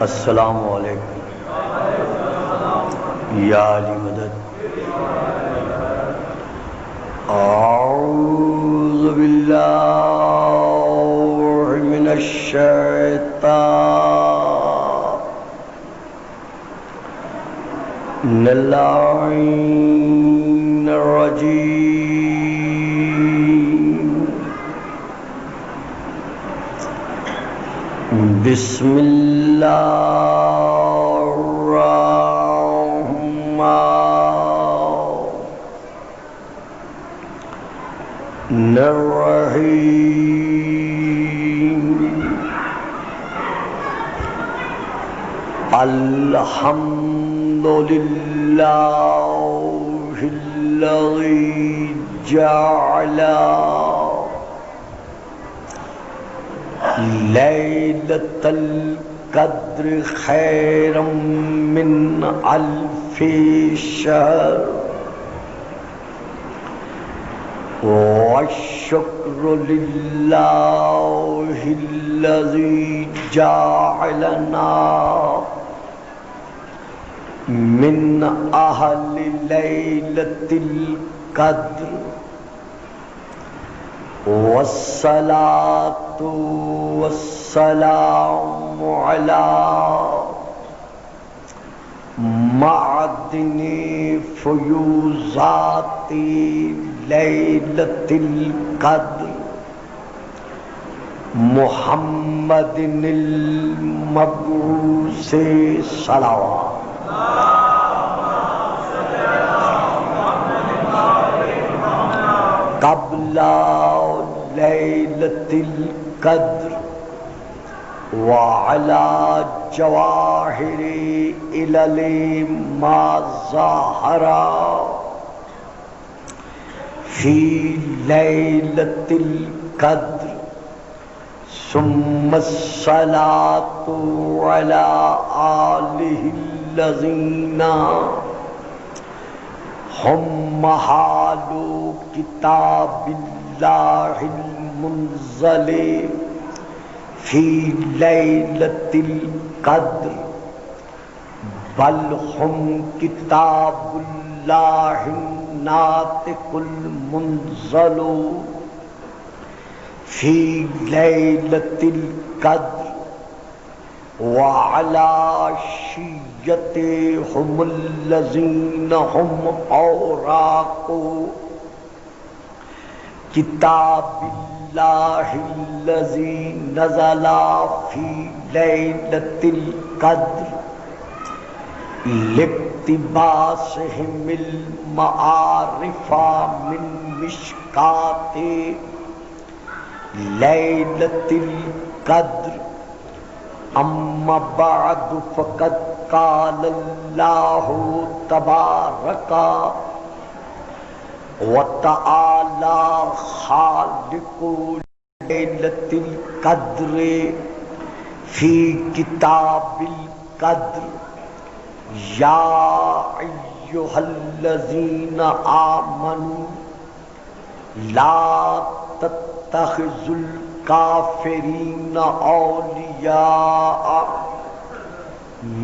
السلام علیکم یا علی مدد. اعوذ باللہ من الشیطان اللعین الرجیم. بسم اللہ الرحمن الرحیم. الحمد للہ الذی جعل لیلۃ القدر خیرا من الف شہر. والشکر للہ الذی جعلنا من اہل لیلۃ القدر. والصلاة والسلام علی معدن فیوزات لیلۃ القدر محمد المبعوث صلوات. قبل لیلۃ القدر وعلی جواہر علل ما ظاہر فی لیلۃ القدر. ثم الصلاۃ علی آلہ الذین ہم حال کتاب اللہ المنزل فی لیلۃ القدر بل ہم کتاب اللہ الناطق المنزل فی لیلۃ القدر. وعلی شیعتہم الذین ہم اوراق کتاب اللہ الذی نزل فی لیلۃ القدر لاقتباسہم المعارف من مشکات لیلۃ القدر. اما بعد فقد قال اللہ تبارک وتعالی خالق لیلۃ القدر فی کتاب القدر یا ایھا الذین آمنوا لا تتخذوا الکافرین اولیاء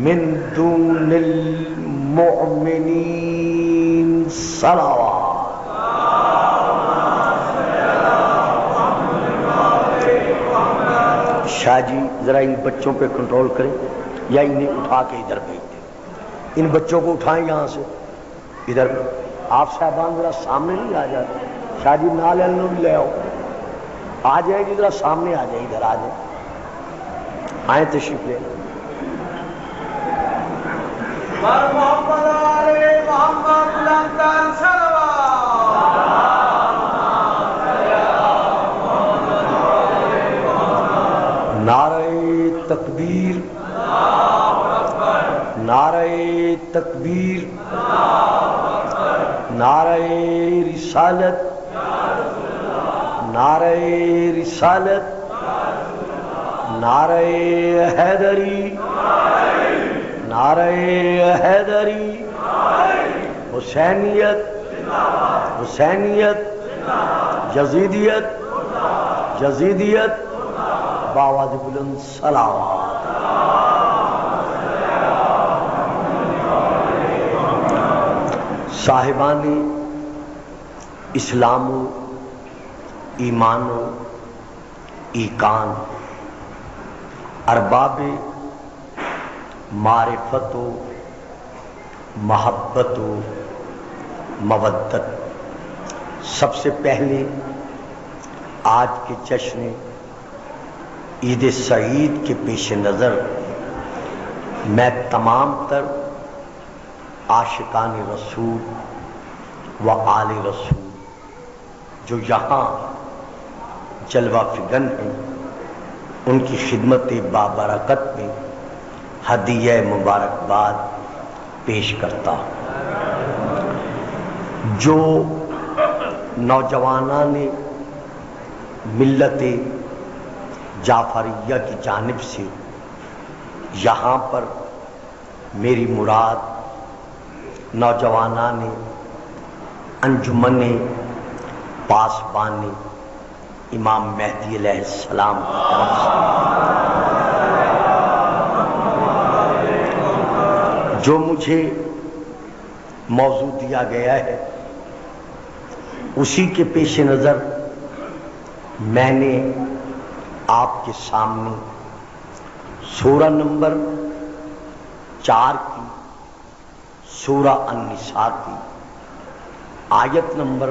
من دون المؤمنین. صلوات. شاہ جی ذرا ان بچوں پہ کنٹرول کریں یا انہیں اٹھا کے ادھر بھیج دیں. ان بچوں کو اٹھائیں یہاں سے ادھر. آپ صاحبان ذرا سامنے نہیں آ جاتے. شاہ جی نہ لے لو بھی لے آؤ. آ جائیں گی ذرا سامنے آ جائیں. ادھر آ جائیں. آئیں تشریف لے. محمد علی محمد لندن نعرہ تکبیر نعرہ تکبیر نعرہ رسالت نعرہ رسالت نعرہ حیدری نعرہ حیدری. حسینیت حسینیت یزیدیت یزیدیت باواز بلند صلوات۔ صاحبان اسلام و ایمان و ایقان، ارباب معرفت و محبت و مودت، سب سے پہلے آج کے جشن عید سعید کے پیش نظر میں تمام تر عاشقان رسول و آل رسول جو یہاں جلوہ فگن ہیں ان کی خدمت بابرکت میں ہدیہ مبارکباد پیش کرتا ہوں۔ جو نوجوانان ملت جعفریہ کی جانب سے یہاں پر میری مراد نوجوانان انجمن پاسبان امام مہدی علیہ السلام کی طرف سے جو مجھے موضوع دیا گیا ہے اسی کے پیش نظر میں نے آپ کے سامنے سورہ نمبر 4 کی سورہ النساء کی آیت نمبر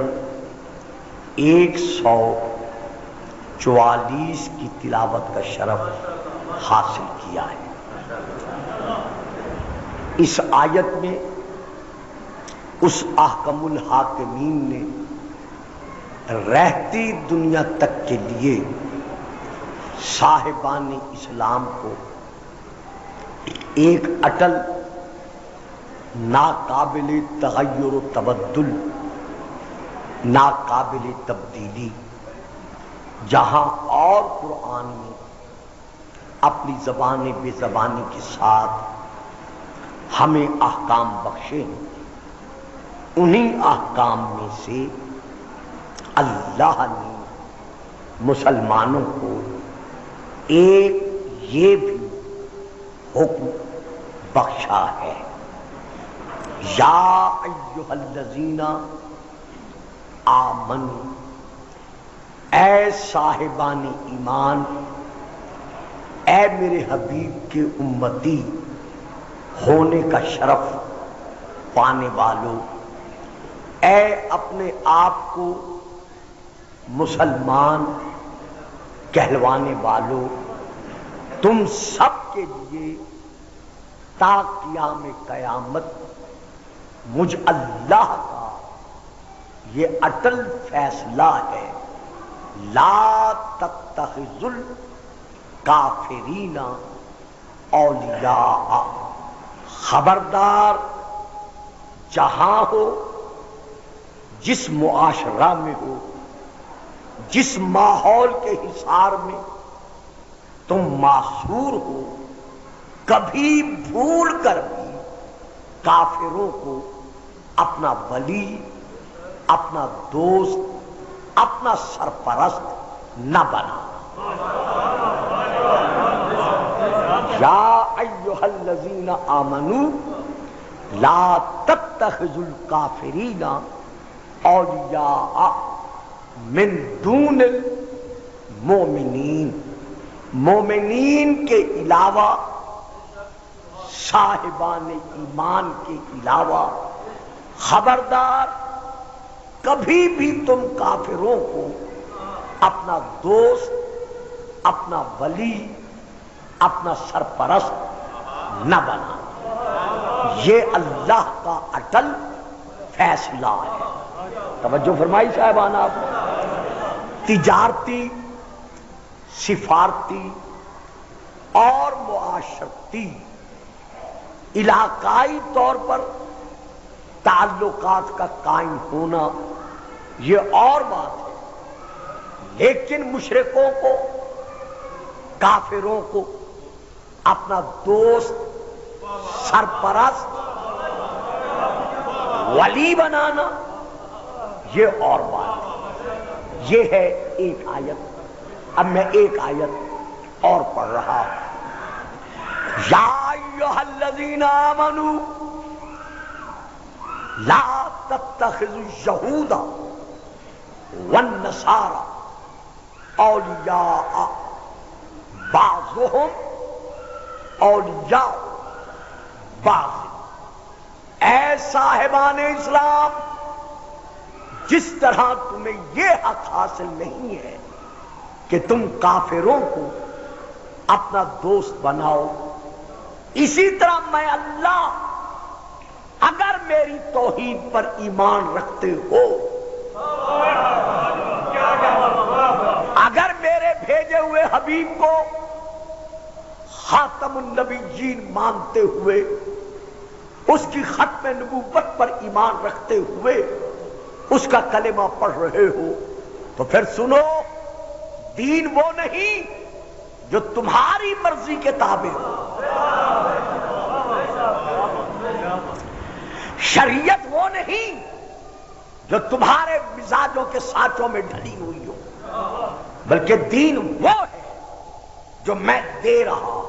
144 کی تلاوت کا شرف حاصل کیا ہے۔ اس آیت میں اس احکم الحاکمین نے رہتی دنیا تک کے لیے صاحبان اسلام کو ایک اٹل ناقابل تغیر و تبدل، ناقابل تبدیلی، جہاں اور قرآن میں اپنی زبان بے زبانی کے ساتھ ہمیں احکام بخشے، انہی احکام میں سے اللہ نے مسلمانوں کو ایک یہ بھی حکم بخشا ہے، یا ایھا الذین آمنوا، اے صاحبان ایمان، اے میرے حبیب کے امتی ہونے کا شرف پانے والوں، اے اپنے آپ کو مسلمان کہلوانے والوں، تم سب کے لیے تا قیام قیامت مجھ اللہ کا یہ اٹل فیصلہ ہے، لا تتخذوا الکافرین اولیاء، خبردار جہاں ہو، جس معاشرہ میں ہو، جس ماحول کے حصار میں تم محصور ہو، کبھی بھول کر بھی کافروں کو اپنا ولی، اپنا دوست، اپنا سرپرست نہ بنا۔ یا ایھا الذین آمنوا لا تتخذوا الکافرین اولیاء من دون المؤمنین، مومنین کے علاوہ، صاحبان ایمان کے علاوہ خبردار کبھی بھی تم کافروں کو اپنا دوست، اپنا ولی، اپنا سرپرست نہ بنا۔ یہ اللہ کا اٹل فیصلہ ہے۔ توجہ فرمائی صاحبان آپ نے؟ تجارتی، سفارتی اور معاشرتی علاقائی طور پر تعلقات کا قائم ہونا یہ اور بات ہے، لیکن مشرکوں کو، کافروں کو اپنا دوست، سرپرست، ولی بنانا یہ اور بات ہے۔ یہ ہے ایک آیت۔ اب میں ایک آیت اور پڑھ رہا ہے، یا ایھا الذین آمنوا لا تتخذوا الیہود والنصارى اولیاء بعضهم اولیاء بعض۔ اے صاحبان اسلام، جس طرح تمہیں یہ حق حاصل نہیں ہے کہ تم کافروں کو اپنا دوست بناؤ، اسی طرح میں اللہ اگر میری توحید پر ایمان رکھتے ہو، اگر میرے بھیجے ہوئے حبیب کو خاتم النبیین مانتے ہوئے، اس کی ختم نبوت پر ایمان رکھتے ہوئے اس کا کلمہ پڑھ رہے ہو، تو پھر سنو، دین وہ نہیں جو تمہاری مرضی کے تابع ہو، شریعت وہ نہیں جو تمہارے مزاجوں کے سانچوں میں ڈھلی ہوئی ہو، بلکہ دین وہ ہے جو میں دے رہا ہوں۔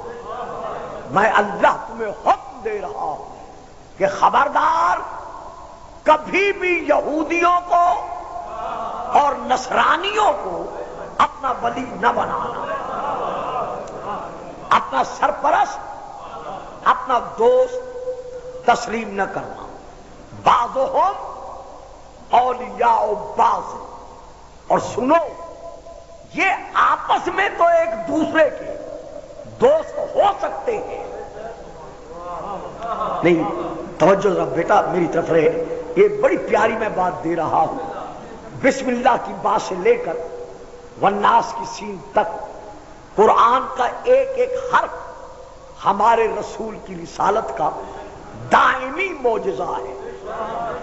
میں اللہ تمہیں حکم دے رہا ہوں کہ خبردار کبھی بھی یہودیوں کو اور نصرانیوں کو اپنا ولی نہ بنانا، اپنا سرپرست، اپنا دوست تسلیم نہ کرنا۔ بعضهم اولیاء بعض، اور سنو، یہ آپس میں تو ایک دوسرے کے دوست ہو سکتے ہیں۔ نہیں، توجہ ذرا بیٹا میری طرف رہے، یہ بڑی پیاری میں بات دے رہا ہوں۔ بسم اللہ کی بات سے لے کر والناس کی سین تک قرآن کا ایک ایک حرف ہمارے رسول کی رسالت کا دائمی معجزہ ہے۔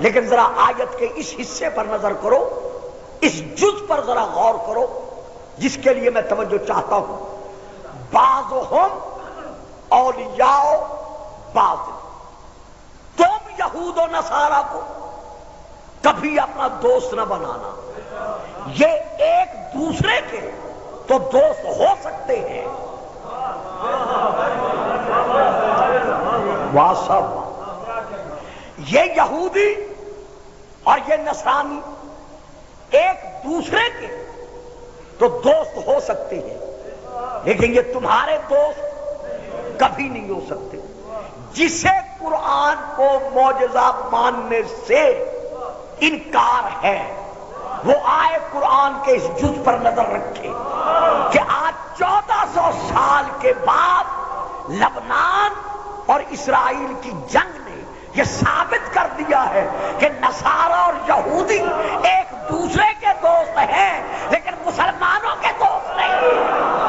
لیکن ذرا آیت کے اس حصے پر نظر کرو، اس جز پر ذرا غور کرو، جس کے لیے میں توجہ چاہتا ہوں۔ بعضهم اولیاء بعض، تم یہود و نصارہ کو کبھی اپنا دوست نہ بنانا، یہ ایک دوسرے کے تو دوست ہو سکتے ہیں۔ واہ صاحب، یہ یہودی اور یہ نصرانی ایک دوسرے کے تو دوست ہو سکتے ہیں، لیکن یہ تمہارے دوست کبھی نہیں ہو سکتے۔ جسے قرآن کو معجزہ ماننے سے انکار ہے، وہ آئے قرآن کے اس جز پر نظر رکھے کہ آج 1400 سال کے بعد لبنان اور اسرائیل کی جنگ نے یہ ثابت کر دیا ہے کہ نصارہ اور یہودی ایک دوسرے کے دوست ہیں، لیکن مسلمانوں کے دوست نہیں۔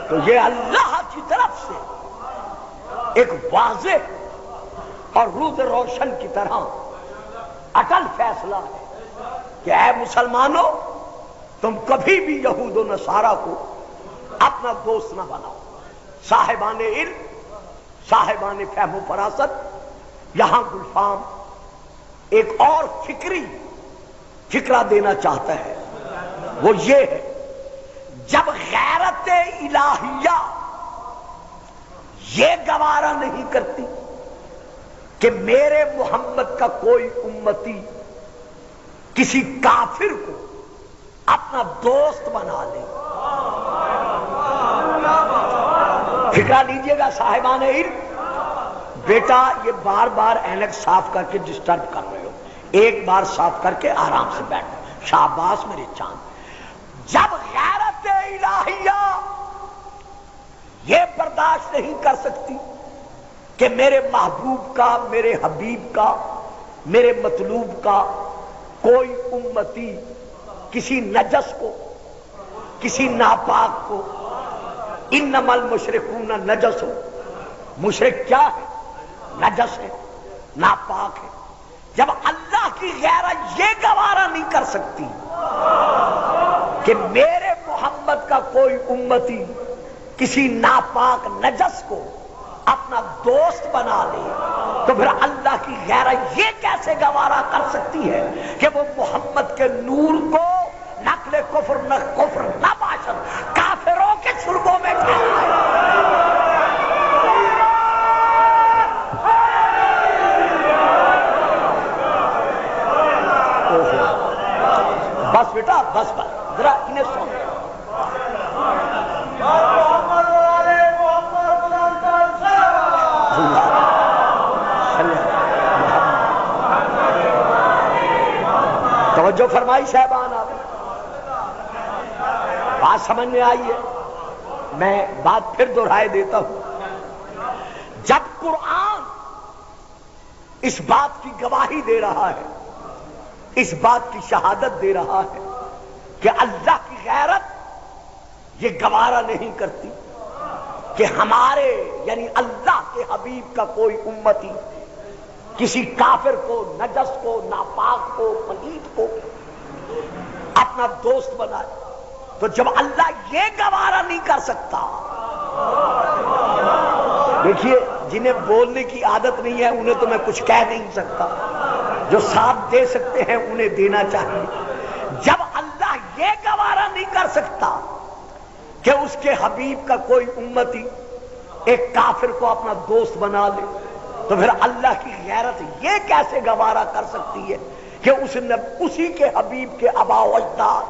تو یہ اللہ کی طرف سے ایک واضح اور روز روشن کی طرح اٹل فیصلہ ہے کہ اے مسلمانوں، تم کبھی بھی یہود و نصارہ کو اپنا دوست نہ بناؤ۔ صاحبان علم، صاحبان فہم و فراست، یہاں گلفام ایک اور فکرہ دینا چاہتا ہے، وہ یہ ہے، جب غیرت الہیہ یہ گوارا نہیں کرتی کہ میرے محمد کا کوئی امتی کسی کافر کو اپنا دوست بنا لے۔ فکرہ لیجئے گا صاحبان علم، بیٹا یہ بار بار اینک صاف کر کے ڈسٹرب کر رہے ہو، ایک بار صاف کر کے آرام سے بیٹھو، شاباش میرے چاند۔ جب غیرت الہیہ یہ برداشت نہیں کر سکتی کہ میرے محبوب کا، میرے حبیب کا، میرے مطلوب کا کوئی امتی کسی نجس کو، کسی ناپاک کو، انما المشرکون نجس ہو، مشرک کیا ہے؟ نجس ہے، ناپاک ہے۔ جب اللہ کی غیرت یہ گوارا نہیں کر سکتی کہ میرے محمد کا کوئی امتی کسی ناپاک نجس کو اپنا دوست بنا لے تو پھر اللہ کی غیرت یہ کیسے گوارا کر سکتی ہے کہ وہ محمد کے نور کو نقل کفر نہ باشد کافروں کے شربوں میں ڈالے۔ بس بیٹا بس ذرا انہیں سن۔ توجہ فرمائی صاحبان، آپ بات سمجھ میں آئی ہے؟ میں بات پھر دہرائے دیتا ہوں۔ جب قرآن اس بات کی گواہی دے رہا ہے، اس بات کی شہادت دے رہا ہے کہ اللہ کی غیرت یہ گوارا نہیں کرتی کہ ہمارے یعنی اللہ کے حبیب کا کوئی امتی کسی کافر کو، نجس کو، ناپاک کو، پلید کو اپنا دوست بنائے، تو جب اللہ یہ گوارا نہیں کر سکتا، دیکھیے جنہیں بولنے کی عادت نہیں ہے انہیں تو میں کچھ کہہ نہیں سکتا، جو ساتھ دے سکتے ہیں انہیں دینا چاہیے۔ جب اللہ یہ گوارا نہیں کر سکتا کہ اس کے حبیب کا کوئی امتی ایک کافر کو اپنا دوست بنا لے، تو پھر اللہ کی غیرت یہ کیسے گوارا کر سکتی ہے کہ اس نے اسی کے حبیب کے آبا و اجداد،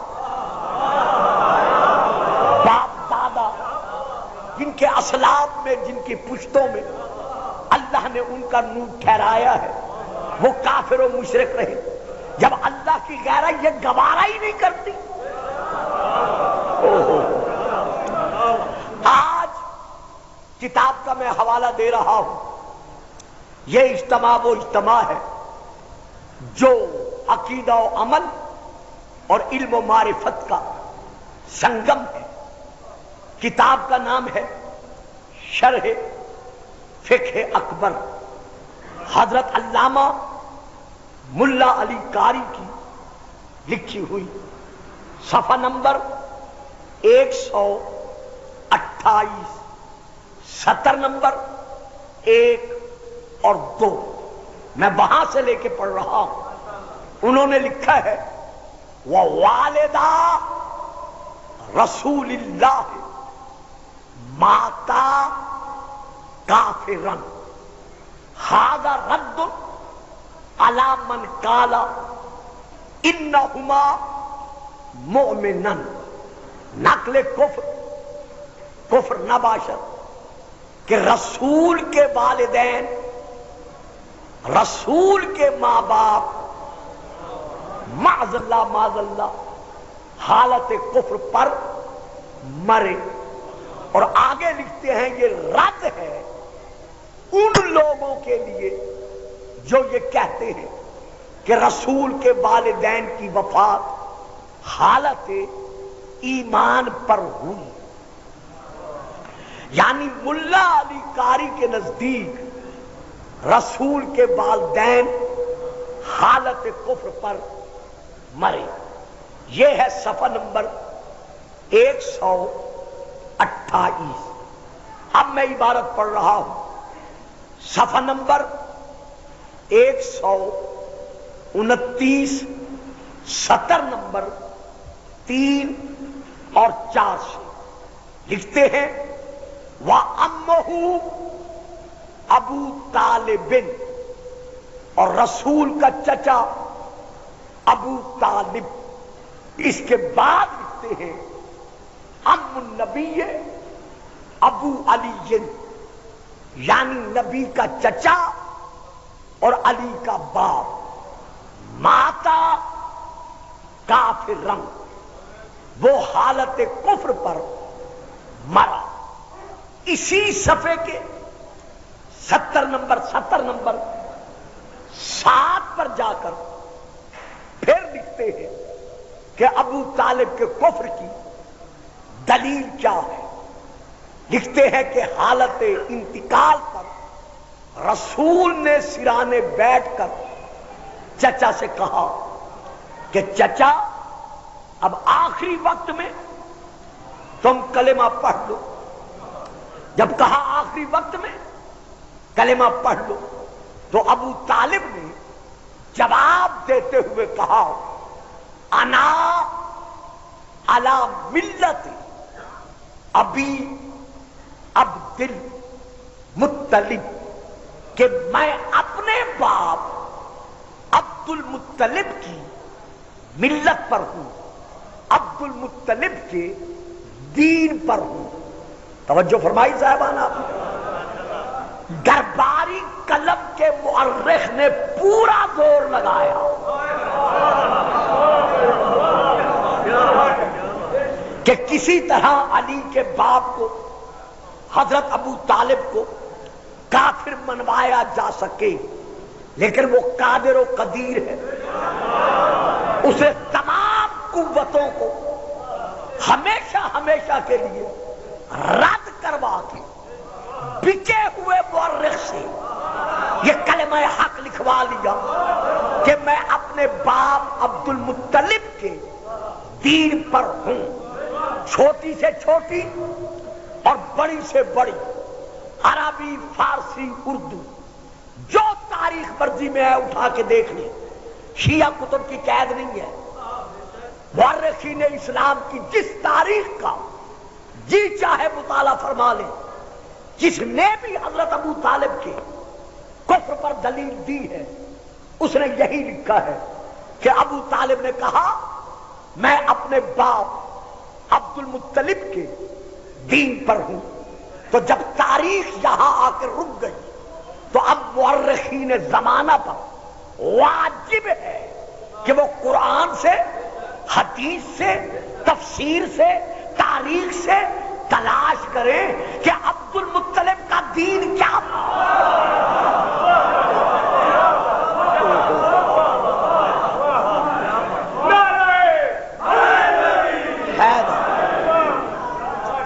باپ دادا، جن کے اسلاف میں، جن کی پشتوں میں اللہ نے ان کا نور ٹھہرایا ہے، وہ کافر و مشرک رہے، جب اللہ کی غیرت یہ گوارا ہی نہیں کرتی۔ آج کتاب کا میں حوالہ دے رہا ہوں، یہ اجتماع وہ اجتماع ہے جو عقیدہ و عمل اور علم و معرفت کا سنگم ہے۔ کتاب کا نام ہے شرح فقہ اکبر، حضرت علامہ ملا علی قاری کی لکھی ہوئی، صفحہ نمبر 128، سطر نمبر 1 اور 2، میں وہاں سے لے کے پڑھ رہا ہوں۔ انہوں نے لکھا ہے وَوَالِدَا رسول اللہ ماتا کافرن ھذا رد علی من قال انہما مؤمنن، نقل کفر نہ باشد کہ رسول کے والدین، رسول کے ماں باپ معاذ اللہ حالت کفر پر مرے، اور آگے لکھتے ہیں یہ رد ہے ان لوگوں کے لیے جو یہ کہتے ہیں کہ رسول کے والدین کی وفات حالت ایمان پر ہوئی۔ یعنی ملا علی قاری کے نزدیک رسول کے والدین حالت کفر پر مرے۔ یہ ہے صفحہ نمبر 128۔ اب میں عبارت پڑھ رہا ہوں، صفحہ نمبر 129، سطر نمبر 3 اور 4 سے لکھتے ہیں وَأَمَّهُ ابو طالب، اور رسول کا چچا ابو طالب۔ اس کے بعد لکھتے ہیں ام النبی ابو علی، یعنی نبی کا چچا اور علی کا باپ، ماتا کافرن، وہ حالت کفر پر مرا۔ اسی صفحے کے سطر نمبر 7 پر جا کر پھر لکھتے ہیں کہ ابو طالب کے کفر کی دلیل کیا ہے۔ لکھتے ہیں کہ حالت انتقال پر رسول نے سرانے بیٹھ کر چچا سے کہا کہ چچا اب آخری وقت میں تم کلمہ پڑھ لو. جب کہا آخری وقت میں کلمہ پڑھ لو تو ابو طالب نے جواب دیتے ہوئے کہا انا علی ملت ابی عبد المطلب، کہ میں اپنے باپ عبد المطلب کی ملت پر ہوں، عبد المطلب کے دین پر ہوں. توجہ فرمائی صاحبان آپ نے. درباری قلم کے مؤرخ نے پورا زور لگایا کہ کسی طرح علی کے باپ کو، حضرت ابو طالب کو کافر منوایا جا سکے، لیکن وہ قادر و قدیر ہے، اسے تمام قوتوں کو ہمیشہ ہمیشہ کے لیے رد کروا کے بچے ہوئے مورخ سے یہ کلمہ حق لکھوا لیا کہ میں اپنے باپ عبد المطلب کے دین پر ہوں. چھوٹی سے چھوٹی اور بڑی سے بڑی عربی، فارسی، اردو، جو تاریخ مرضی میں ہے اٹھا کے دیکھ لیں، شیعہ کتب کی قید نہیں ہے. مورخین اسلام کی جس تاریخ کا جی چاہے مطالعہ فرما لیں، جس نے بھی حضرت ابو طالب کے کفر پر دلیل دی ہے اس نے یہی لکھا ہے کہ ابو طالب نے کہا میں اپنے باپ عبد المطلب کے دین پر ہوں. تو جب تاریخ یہاں آ کے رک گئی تو اب مورخین زمانہ پر واجب ہے کہ وہ قرآن سے، حدیث سے، تفسیر سے، تاریخ سے تلاش کریں کہ عبد المطلب کا دین کیا تھا.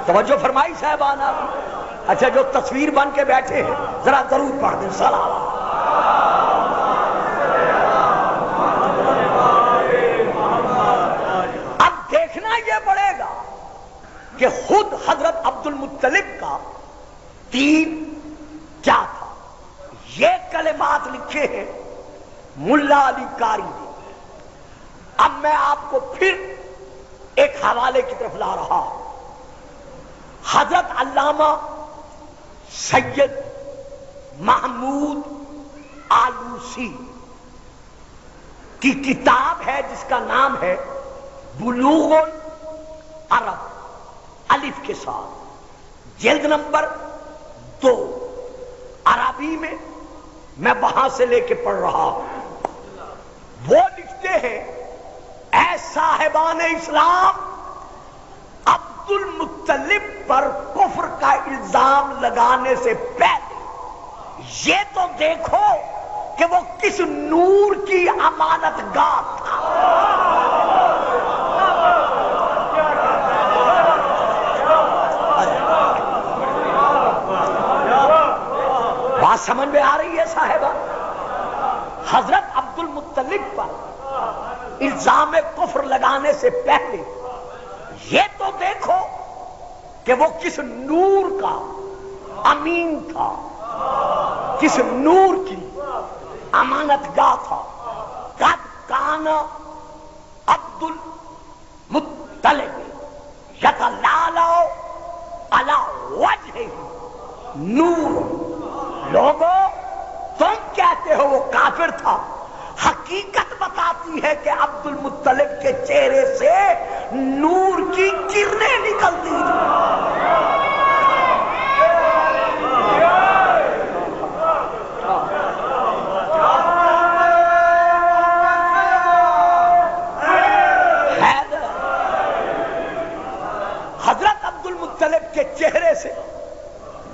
توجہ فرمائی صاحبان آپ. اچھا جو تصویر بن کے بیٹھے ہیں ذرا ضرور پڑھ دیں سلام. اب دیکھنا یہ پڑے گا کہ خود حضرت عبد المطلب کا دین کیا تھا. یہ کلمات لکھے ہیں ملا علی قاری نے. اب میں آپ کو پھر ایک حوالے کی طرف لا رہا ہوں. حضرت علامہ سید محمود آلوسی کی کتاب ہے جس کا نام ہے بلوغ العرب الف کے ساتھ، جلد نمبر 2 عربی میں وہاں سے لے کے پڑھ رہا ہوں. وہ لکھتے ہیں اے صاحبان اسلام، عبد المطلب پر کفر کا الزام لگانے سے پہلے یہ تو دیکھو کہ وہ کس نور کی امانت گاہ تھا. بات سمجھ میں آ رہی ہے صاحبہ؟ حضرت عبد المطلب پر الزام کفر لگانے سے پہلے یہ تو دیکھو کہ وہ کس نور کا امین تھا، کس نور کی امانت گاہ تھا. قد کان عبد المطلب یتلالو علی وجہہ نور. لوگوں تم کہتے ہو وہ کافر تھا، حقیقت بتاتی ہے کہ عبد المطلب کے چہرے سے نور کی کرنیں نکلتی حضرت عبد المطلب کے چہرے سے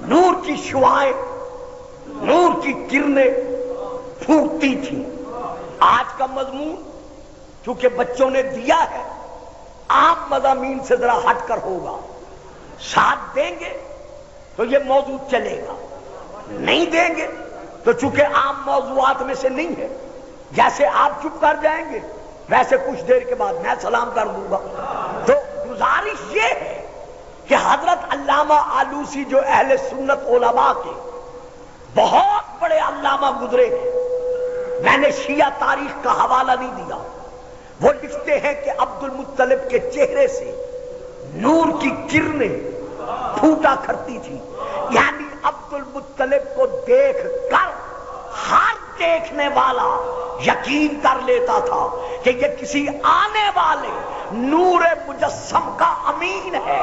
نور کی شعائیں، نور کی کرنیں پھوٹتی تھیں. آج کا مضمون چونکہ بچوں نے دیا ہے عام مضامین سے ذرا ہٹ کر ہوگا. ساتھ دیں گے تو یہ موضوع چلے گا، نہیں دیں گے تو چونکہ عام موضوعات میں سے نہیں ہے، جیسے آپ چپ کر جائیں گے ویسے کچھ دیر کے بعد میں سلام کر دوں گا. تو گزارش یہ ہے کہ حضرت علامہ آلوسی جو اہل سنت علماء کے بہت بڑے علامہ گزرے ہیں، میں نے شیعہ تاریخ کا حوالہ نہیں دیا، وہ لکھتے ہیں کہ عبد المطلب کے چہرے سے نور کی کرنیں پھوٹا کرتی تھی، یعنی عبد المطلب کو دیکھ کر ہر دیکھنے والا یقین کر لیتا تھا کہ یہ کسی آنے والے نور مجسم کا امین ہے.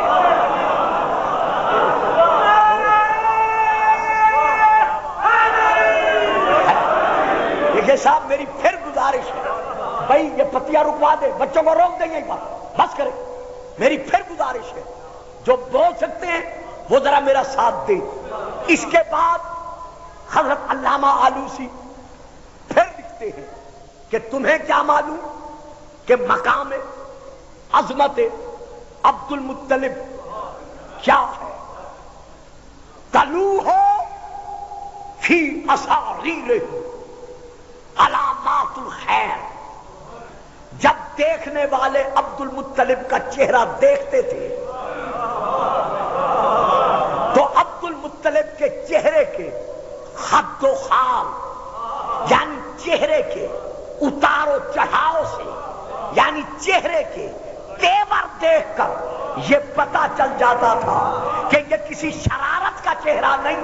دیکھیے صاحب، میری پھر گزارش ہے، بھائی یہ پتیاں رکوا دے، بچوں کو روک دیں یہیں پر، بس کریں. میری پھر گزارش ہے، جو بول سکتے ہیں وہ ذرا میرا ساتھ دیں. اس کے بعد حضرت علامہ آلوسی پھر لکھتے ہیں کہ تمہیں کیا معلوم کہ مقام عظمت عبد المطلب کیا ہے؟ تلو ہو فی اساریر علامات الخیر. جب دیکھنے والے عبد المطلب کا چہرہ دیکھتے تھے تو عبد المطلب کے چہرے کے خد و خال، یعنی چہرے کے اتار و چڑھاؤ سے، یعنی چہرے کے تیور دیکھ کر یہ پتا چل جاتا تھا کہ یہ کسی شرارت کا چہرہ نہیں.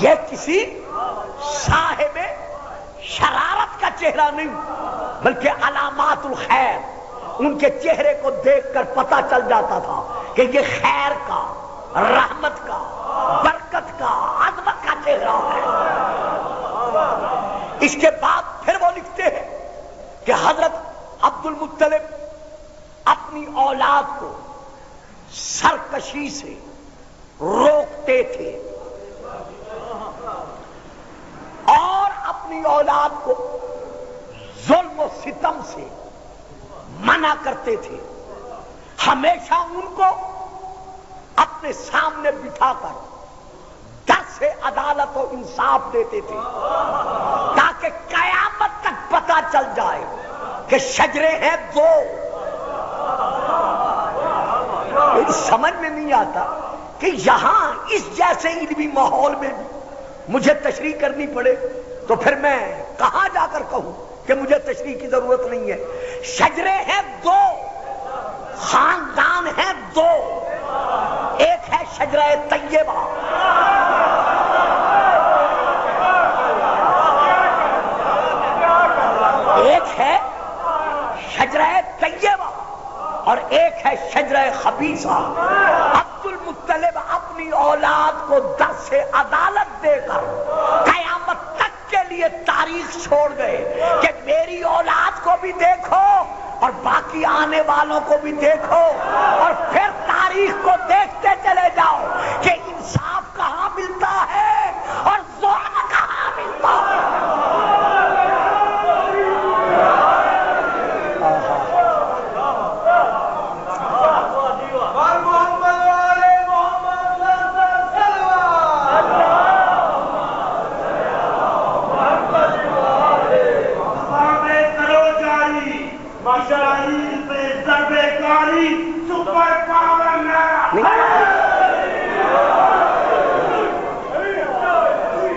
یہ کسی صاحب شرارت کا چہرہ نہیں، بلکہ علامات الخیر. ان کے چہرے کو دیکھ کر پتا چل جاتا تھا کہ یہ خیر کا، رحمت کا، برکت کا، عظمت کا چہرہ ہے. اس کے بعد پھر وہ لکھتے ہیں کہ حضرت عبد المطلب اپنی اولاد کو سرکشی سے روکتے تھے اور اپنی اولاد کو ظلم و ستم سے منع کرتے تھے. ہمیشہ ان کو اپنے سامنے بٹھا کر درس عدالت و انصاف دیتے تھے تاکہ قیامت تک پتا چل جائے کہ شجرے ہیں دو. سمجھ میں نہیں آتا کہ یہاں اس جیسے علمی ماحول میں بھی مجھے تشریح کرنی پڑے تو پھر میں کہاں جا کر کہوں کہ مجھے تشریح کی ضرورت نہیں ہے. شجرے ہیں دو، خاندان ہیں دو، ایک ہے شجرہ طیبہ، ایک ہے شجرہ طیبہ اور ایک ہے شجرہ خبیثہ. عبد المطلب اپنی اولاد کو درس عدالت دے کر قیامت تک کے لیے تاریخ چھوڑ گئے کہ میری اولاد کو بھی دیکھو اور باقی آنے والوں کو بھی دیکھو اور پھر تاریخ کو دیکھتے چلے جاؤ کہ انصاف کہاں ملتا ہے اور ظلم کہاں ملتا ہے.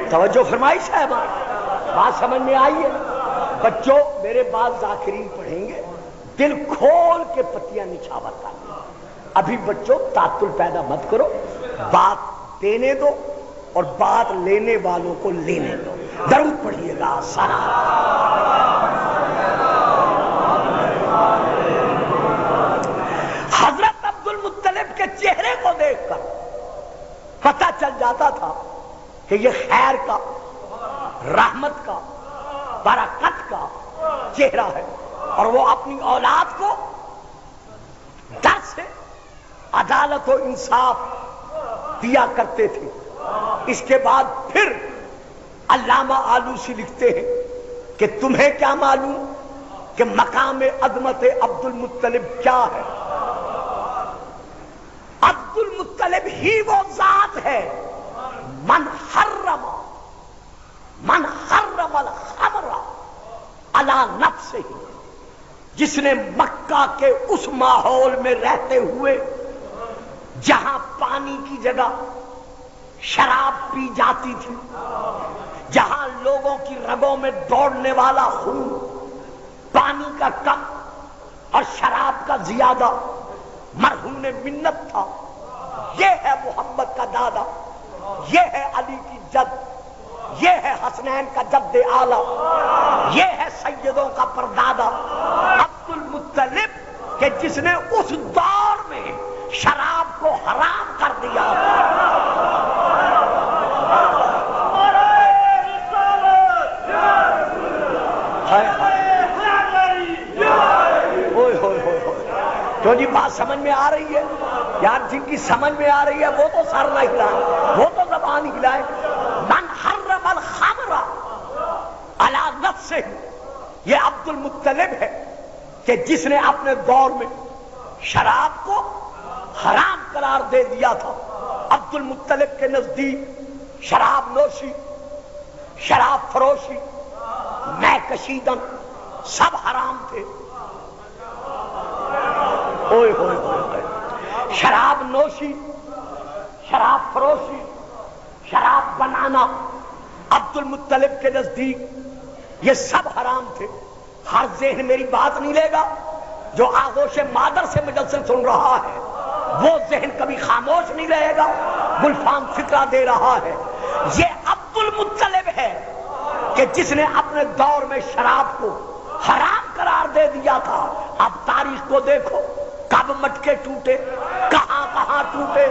توجہ فرمائی صاحبان، بات سمجھ میں آئی ہے؟ بچوں میرے بعد ذاکرین پڑھیں گے، دل کھول کے پتیاں نچھاور کریں. ابھی بچوں تعطل پیدا مت کرو، بات دینے دو اور بات لینے والوں کو لینے دو. درود پڑھیے گا سارا. حضرت عبد المطلب کے چہرے کو دیکھ کر پتا چل جاتا تھا کہ یہ خیر کا، رحمت کا، برکت کا چہرہ ہے اور وہ اپنی اولاد کو در سے عدالت و انصاف دیا کرتے تھے. اس کے بعد پھر علامہ آلوسی لکھتے ہیں کہ تمہیں کیا معلوم کہ مقام عظمت عبد المطلب کیا ہے؟ عبد المطلب ہی وہ ذات ہے من حرم من حرم الخمر علی نفسہ، جس نے مکہ کے اس ماحول میں رہتے ہوئے جہاں پانی کی جگہ شراب پی جاتی تھی، جہاں لوگوں کی رگوں میں دوڑنے والا خون پانی کا کم اور شراب کا زیادہ مرہون منت تھا، یہ ہے محمد کا دادا، یہ ہے علی کی جد، یہ ہے حسنین کا جد اعلیٰ، یہ ہے سیدوں کا پردادا عبد المطلب، کہ جس نے اس دور میں شراب کو حرام کر دیا۔ تو جی بات سمجھ میں آ رہی ہے یار؟ جن کی سمجھ میں آ رہی ہے وہ تو سر نہ ہلائے، وہ تو زبان ہلائے۔ من حرم الخمر علی نفسہ، یہ عبد المطلب ہے کہ جس نے اپنے دور میں شراب کو حرام قرار دے دیا تھا۔ عبد المطلب کے نزدیک شراب نوشی، شراب فروشی، میں کشیدن سب حرام تھے۔ اوئے ہوئے ہوئے، شراب نوشی، شراب فروشی، شراب بنانا عبد المطلب کے نزدیک یہ سب حرام تھے۔ ہر ذہن میری بات نہیں لے گا، جو آغوش مادر سے مجلس سن رہا ہے وہ ذہن کبھی خاموش نہیں رہے گا، گلفام فکرہ دے رہا ہے۔ یہ عبد المطلب ہے کہ جس نے اپنے دور میں شراب کو حرام قرار دے دیا تھا۔ اب تاریخ کو دیکھو، کب مٹکے ٹوٹے، کہاں کہاں ٹوٹے۔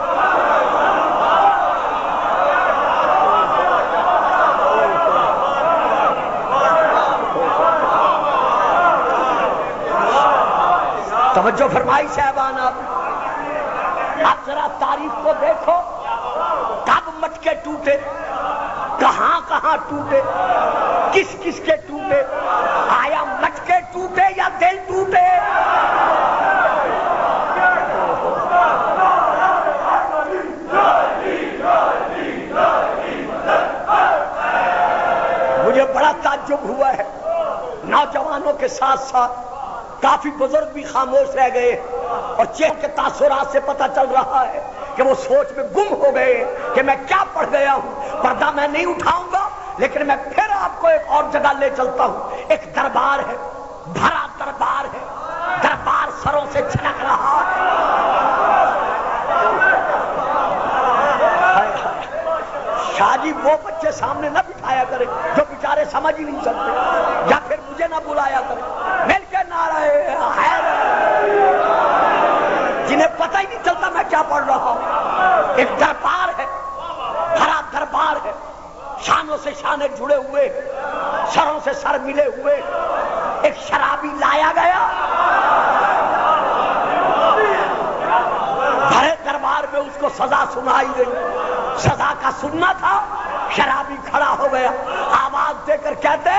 توجہ فرمائی صاحبان، اب ذرا تاریخ کو دیکھو، کب مٹکے ٹوٹے، کہاں کہاں ٹوٹے، کس کس کے ٹوٹے؟ آیا مٹکے ٹوٹے یا دل ٹوٹے؟ مجھے بڑا تعجب ہوا ہے، نوجوانوں کے ساتھ ساتھ کافی بزرگ بھی خاموش رہ گئے، اور چہروں کے تاثرات سے پتہ چل رہا ہے کہ وہ سوچ میں گم ہو گئے کہ میں کیا پڑھ گیا ہوں۔ پردہ میں نہیں اٹھاؤں گا، لیکن میں پھر آپ کو ایک اور جگہ لے چلتا ہوں۔ ایک دربار ہے، بھرا دربار ہے، دربار سروں سے چھلک رہا ہے۔ شاہ جی وہ بچے سامنے نہ بٹھایا کرے جو بیچارے سمجھ ہی نہیں سکتے، یا پھر مجھے نہ بلایا کرے، مل کے نعرہ حیدر، جنہیں پتہ ہی نہیں چلتا میں کیا پڑھ رہا ہوں۔ ایک دربار ہے، بھرا دربار ہے، شانوں سے شانے جڑے ہوئے، سروں سے سر ملے ہوئے۔ ایک شرابی لایا گیا، بھرے دربار میں اس کو سزا سنائی گئی۔ سزا کا سننا تھا، شرابی کھڑا ہو گیا، آواز دے کر کہتے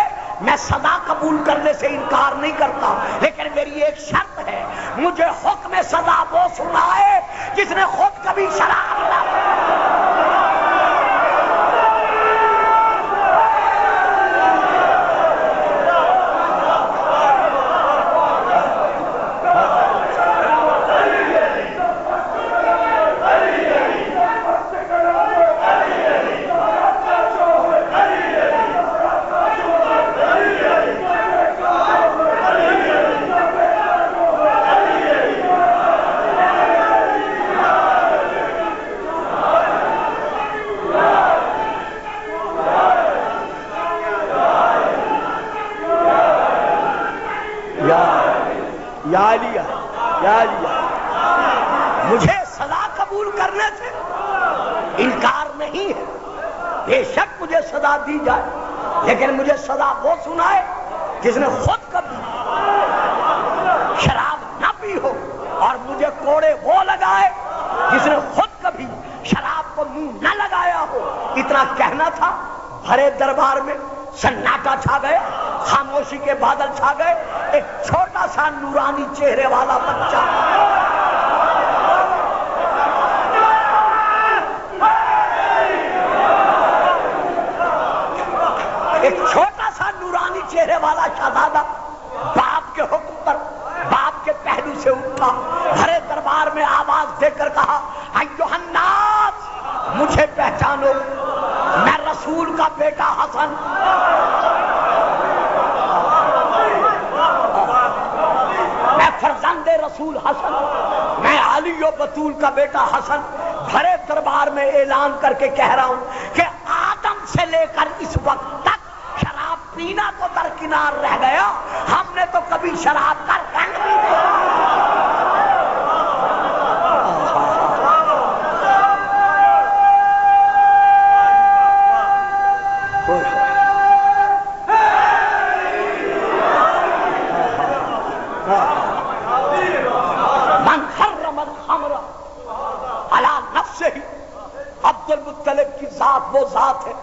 میں سزا قبول کرنے سے انکار نہیں کرتا، لیکن میری ایک شرط ہے، مجھے حکم سزا وہ سنائے جس نے خود کبھی شراب نہ مجھے سزا قبول کرنے سے انکار نہیں ہے، بے شک مجھے سزا دی جائے، لیکن مجھے سزا وہ سنائے جس نے خود کبھی شراب نہ پی ہو، اور مجھے کوڑے وہ لگائے جس نے خود کبھی شراب کو منہ نہ لگایا ہو۔ اتنا کہنا تھا، بھرے دربار میں سناٹا چھا گیا، خاموشی کے بادل چھا گئے۔ ایک چھوٹا سا نورانی چہرے والا بچہ ایک چھوٹا سا نورانی چہرے والا شہزادہ باپ کے حکم پر باپ کے پہلو سے اٹھا، بھرے دربار میں آواز دے کر کہا ایھا الناس، مجھے پہچانو، میں رسول کا بیٹا حسن، میں فرزند رسول حسن، میں علی و بطول کا بیٹا حسن بھرے دربار میں اعلان کر کے کہہ رہا ہوں کہ آدم سے لے کر اس وقت تک شراب پینا تو درکنار رہ گیا، ہم نے تو کبھی شراب کا رنگ بھی نہیں۔ من حرم الخمر علی نفسہ، عبد المطلب کی ذات وہ ذات ہے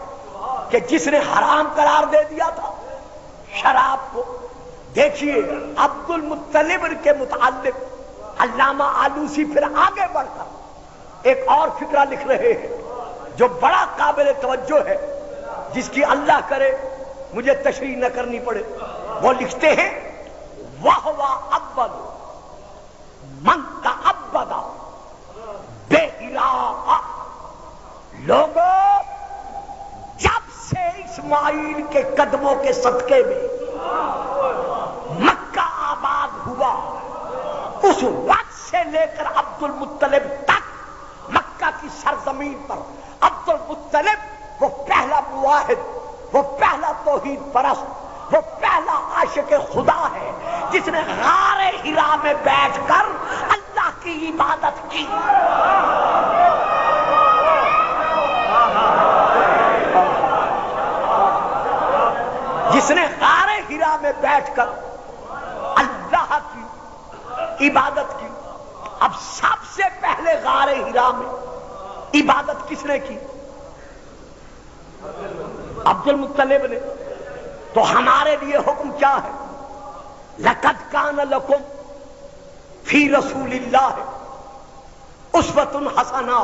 کہ جس نے حرام قرار دے دیا تھا شراب کو۔ دیکھیے عبد المطلب کے متعلق علامہ آلوسی پھر آگے بڑھ کر ایک اور فکرہ لکھ رہے ہیں جو بڑا قابل توجہ ہے، جس کی اللہ کرے مجھے تشریح نہ کرنی پڑے۔ وہ لکھتے ہیں وَهُوَ أَوَّلُ مَنْ تَعَبَّدَ بِإِلَٰهِ، لوگوں جب سے اسماعیل کے قدموں کے صدقے میں مکہ آباد ہوا، اس وقت سے لے کر عبد المطلب تک مکہ کی سرزمین پر عبد المطلب وہ پہلا موحد، وہ پہلا توحید پرست، وہ پہلا عاشق خدا ہے جس نے غار حرا میں بیٹھ کر اللہ کی عبادت کی۔ جس نے غار حرا میں بیٹھ کر اللہ کی عبادت کی۔ اب سب سے پہلے غار حرا میں عبادت کس نے کی؟ عبد المطلب نے۔ تو ہمارے لیے حکم کیا ہے؟ لَقَدْ كَانَ لَكُمْ فِي رَسُولِ اللَّهِ أُسْوَةٌ حَسَنَةٌ،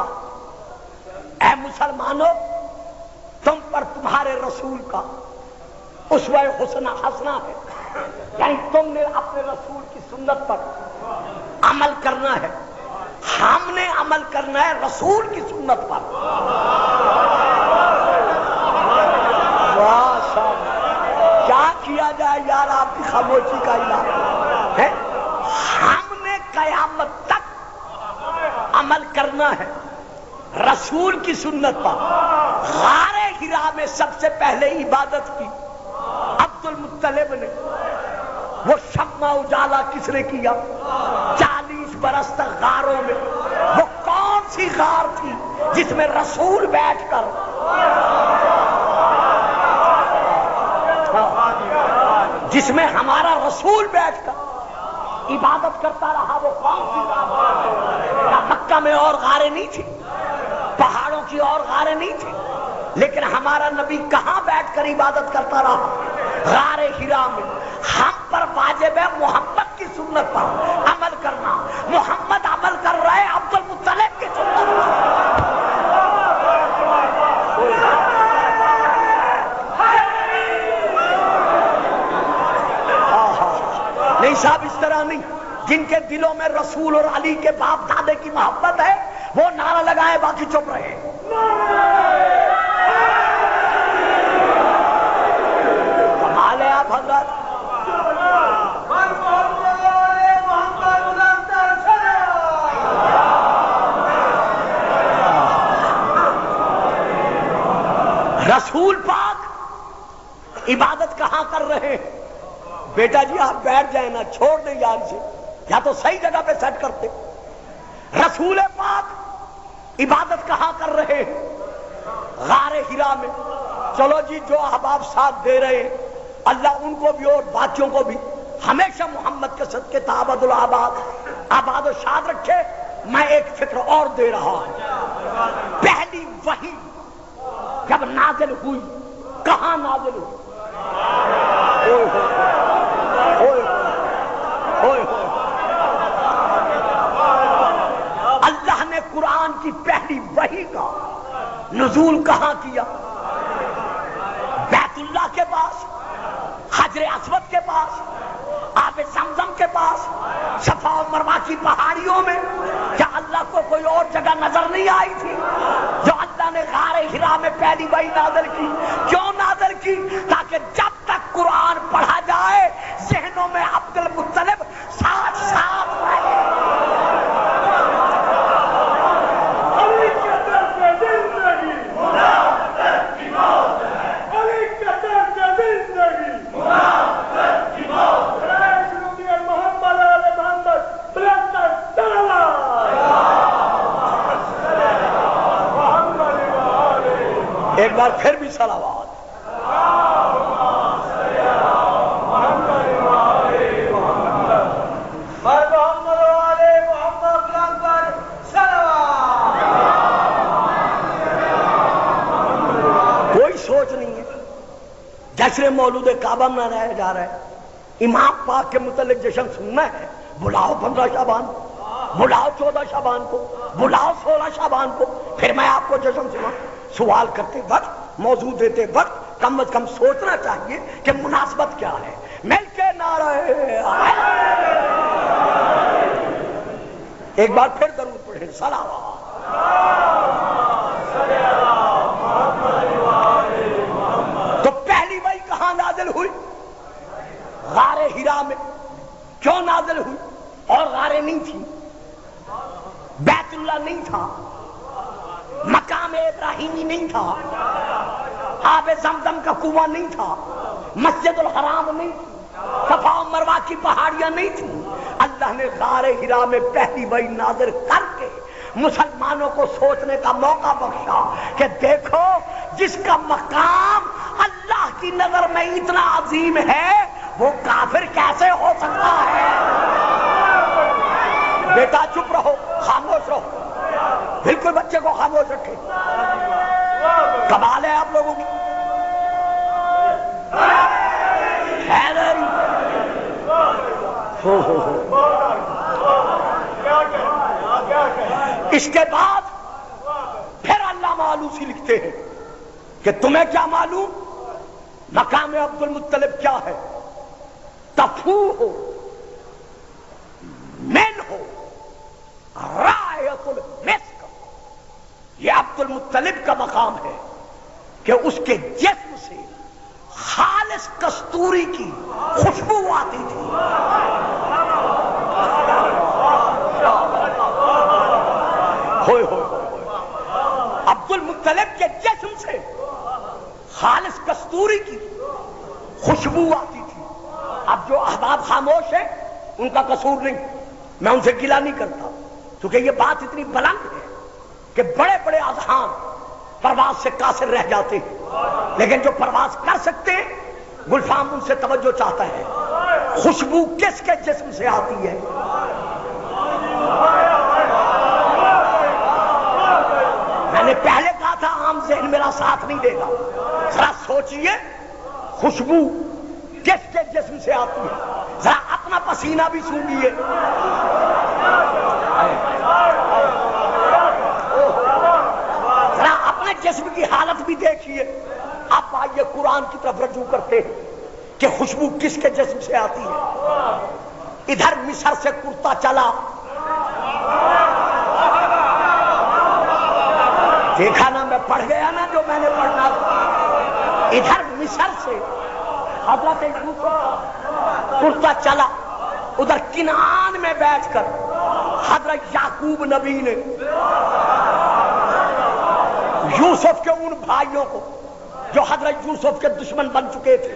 اے مسلمانوں تم پر تمہارے رسول کا اسوہ حسنہ ہے، یعنی تم نے اپنے رسول کی سنت پر عمل کرنا ہے، ہم نے عمل کرنا ہے رسول کی سنت پر۔ کیا کیا جائے یار، آپ کی خاموشی کا علاج ہے؟ ہم نے قیامت تک عمل کرنا ہے رسول کی سنت پر۔ غار حرا میں سب سے پہلے عبادت کی عبد المطلب نے۔ وہ شمع اجالا کس نے کیا 40 برس تک غاروں میں؟ وہ کون سی غار تھی جس میں رسول بیٹھ کر جس میں ہمارا رسول بیٹھ کر عبادت کرتا رہا؟ وہ کون سی غار؟ مکہ میں اور غاریں نہیں تھی، پہاڑوں کی اور غاریں نہیں تھی، لیکن ہمارا نبی کہاں بیٹھ کر عبادت کرتا رہا؟ غار حرا میں۔ ہم پر واجب ہے محمد کی سنت پر عمل کرنا۔ محمد عمل کر رہے عبد المطلب کی سنت پر۔ نہیں صاحب اس طرح نہیں، جن کے دلوں میں رسول اور علی کے باپ دادے کی محبت ہے وہ نعرہ لگائے، باقی چپ رہے۔ کمال ہے آپ حضرات۔ رسول پاک عبادت کہاں کر رہے ہیں؟ بیٹا جی آپ بیٹھ جائیں نا، چھوڑ دیں یار سے، یا تو صحیح جگہ پہ سیٹ کرتے۔ رسول پاک عبادت کہاں کر رہے ہیں؟ غار حرا میں۔ چلو جی جو احباب ساتھ دے رہے ہیں اللہ ان کو بھی اور باقیوں کو بھی ہمیشہ محمد کے صدقے تعبد الآباد آباد و شاد رکھے۔ میں ایک فکر اور دے رہا ہوں۔ پہلی وحی جب نازل ہوئی کہاں نازل ہوئی؟ اللہ نے قرآن کی پہلی وحی کا نزول کہاں کیا؟ بیت اللہ کے پاس پاس، آب زمزم کے پاس، صفا و مروہ کی پہاڑیوں میں، کیا اللہ کو کوئی اور جگہ نظر نہیں آئی تھی جو اللہ نے غار حرا میں پہلی باری نازل کی؟ کیوں نازل کی؟ تاکہ جب تک قرآن پڑھا جائے ذہنوں میں عبد المطلب ساتھ ساتھ رہے۔ ایک بار پھر بھی صلوات۔ کوئی سوچ نہیں ہے، جشن مولود کعبہ منایا جا رہا ہے، امام پاک کے متعلق جشن سننا ہے، بلاؤ 15 شعبان کو، بلاؤ 14 شعبان کو، بلاؤ 16 شعبان کو، پھر میں آپ کو جشن سنا۔ سوال کرتے وقت، موضوع دیتے وقت کم از کم سوچنا چاہیے کہ مناسبت کیا ہے۔ مل کے نعرہ ایک بار پھر درود پڑھیں، صلوات۔ تو پہلی وحی کہاں نازل ہوئی؟ غار حرا میں۔ کیوں نازل ہوئی؟ اور غاریں نہیں تھی، بیت اللہ نہیں تھا، مقام ابراہیمی نہیں تھا، آب زمزم کا کنواں نہیں تھا، مسجد الحرام نہیں تھی، صفا و مروہ کی پہاڑیاں نہیں تھیں۔ اللہ نے غار حرا میں پہلی وحی نازل کر کے مسلمانوں کو سوچنے کا موقع بخشا کہ دیکھو جس کا مقام اللہ کی نظر میں اتنا عظیم ہے وہ کافر کیسے ہو سکتا ہے؟ بیٹا چپ رہو، خاموش رہو، بالکل بچے کو خاموش رکھے۔ کمال ہے آپ لوگوں کی، اس کے بعد پھر اللہ معلوسی لکھتے ہیں کہ تمہیں کیا معلوم مقام عبد المطلب کیا ہے؟ تفو ہو، من ہو، رائحۃ المسک، یہ عبد المطلب کا مقام ہے کہ اس کے جسم سے خالص کستوری کی خوشبو آتی تھی۔ ہوئے عبد المطلب کے جسم سے خالص کستوری کی خوشبو آتی تھی۔ اب جو احباب خاموش ہیں ان کا قصور نہیں، میں ان سے گلہ نہیں کرتا، کیونکہ یہ بات اتنی بلند ہے کہ بڑے بڑے اذہان پرواز سے قاصر رہ جاتے ہیں، لیکن جو پرواز کر سکتے ہیں گلفام ان سے توجہ چاہتا ہے، خوشبو کس کے جسم سے آتی ہے؟ میں نے پہلے کہا تھا عام ذہن میرا ساتھ نہیں دے گا، ذرا سوچئے خوشبو کس کے جسم سے آتی ہے؟ ذرا اپنا پسینہ بھی سونگیے۔ ذرا اپنے جسم کی حالت بھی دیکھیے۔ اب آئیے قرآن کی طرف رجوع کرتے ہیں کہ خوشبو کس کے جسم سے آتی ہے۔ ادھر مصر سے کرتا چلا، دیکھا نا میں پڑھ گیا نا جو میں نے پڑھنا تھا۔ ادھر مصر سے حضرت یوسف کرتا چلا، ادھر کنعان میں بیٹھ کر حضرت یعقوب نبی نے یوسف کے ان بھائیوں کو جو حضرت یوسف کے دشمن بن چکے تھے،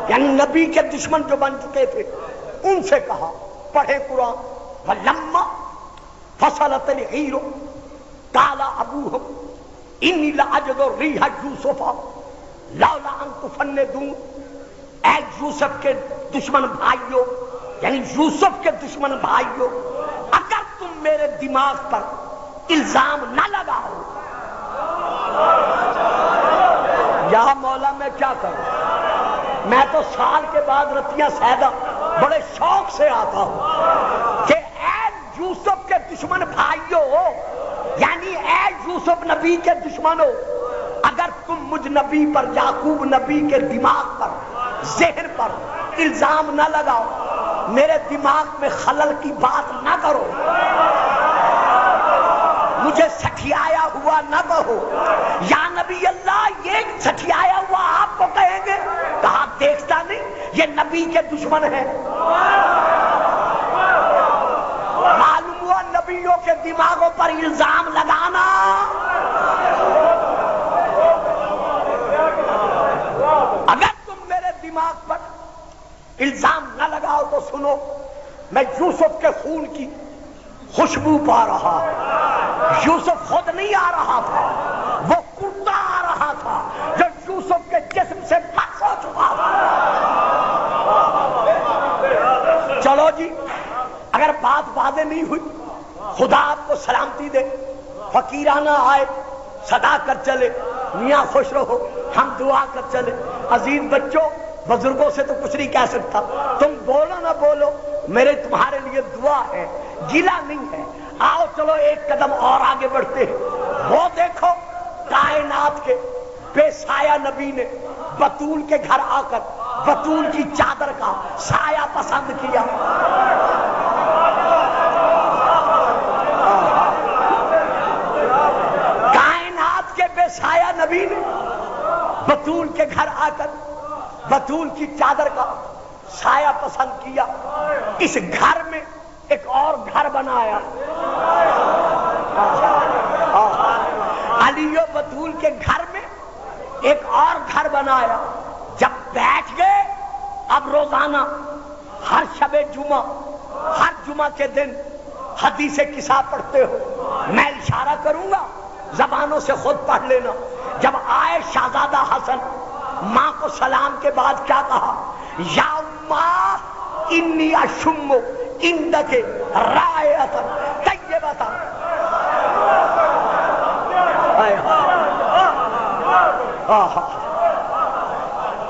یعنی نبی کے دشمن جو بن چکے تھے، ان سے کہا، پڑھے قرآن، وَلَمَّا فَصَلَتِ الْعِيرُ قَالَ أَبُوهُمْ إِنِّي لَأَجِدُ رِيحَ يُوسُفَ لَوْلَا أَن تُفَنِّدُونِ۔ اے یوسف کے دشمن بھائیوں، یعنی یوسف کے دشمن بھائیوں، اگر تم میرے دماغ پر الزام نہ لگاؤ، یا مولا میں کیا کروں؟ میں تو سال کے بعد رتیاں سیدہ بڑے شوق سے آتا ہوں کہ اے یوسف کے دشمن بھائیوں، یعنی اے یوسف نبی کے دشمنوں، اگر تم مجھ نبی پر، یعقوب نبی کے دماغ پر ذہن پر الزام نہ لگاؤ، میرے دماغ میں خلل کی بات نہ کرو، مجھے سٹھیایا ہوا نہ کہو۔ یا نبی اللہ یہ سٹھیایا ہوا آپ کو کہیں گے؟ کہا دیکھتا نہیں یہ نبی کے دشمن ہیں۔ معلوم ہوا نبیوں کے دماغوں پر الزام لگانا اگر تم میرے دماغ پر الزام نہ لگاؤ تو سنو، میں یوسف کے خون کی خوشبو پا رہا، یوسف خود نہیں آ رہا تھا، وہ کرتا آ رہا تھا جو یوسف کے جسم سے بس ہو چکا تھا۔ چلو جی، اگر بات واضح نہیں ہوئی، خدا آپ کو سلامتی دے، فقیرانہ آئے صدا کر چلے، میاں خوش رہو، ہم دعا کر چلے۔ عزیز بچوں، بزرگوں سے تو کچھ نہیں کہہ سکتا، تم بولو نہ بولو، میرے تمہارے لیے دعا ہے، گیلا نہیں ہے۔ آؤ چلو ایک قدم اور آگے بڑھتے ہیں۔ وہ دیکھو کائنات کے بے سایہ نبی نے بطول کے گھر آ کر بطول کی چادر کا سایہ پسند کیا۔ کائنات کے بے سایہ نبی نے بطول کے گھر آ کر بطول کی چادر کا سایہ پسند کیا، اس گھر میں ایک اور گھر بنایا۔ علی و بطول کے گھر میں ایک اور گھر بنایا۔ جب بیٹھ گئے، اب روزانہ ہر شب جمعہ، ہر جمعہ کے دن حدیث قصہ پڑھتے ہو، میں اشارہ کروں گا، زبانوں سے خود پڑھ لینا۔ جب آئے شہزادہ حسن، ماں کو سلام کے بعد کیا کہا؟ یا اماں انی اشم اندک رائحۃ طیبۃ۔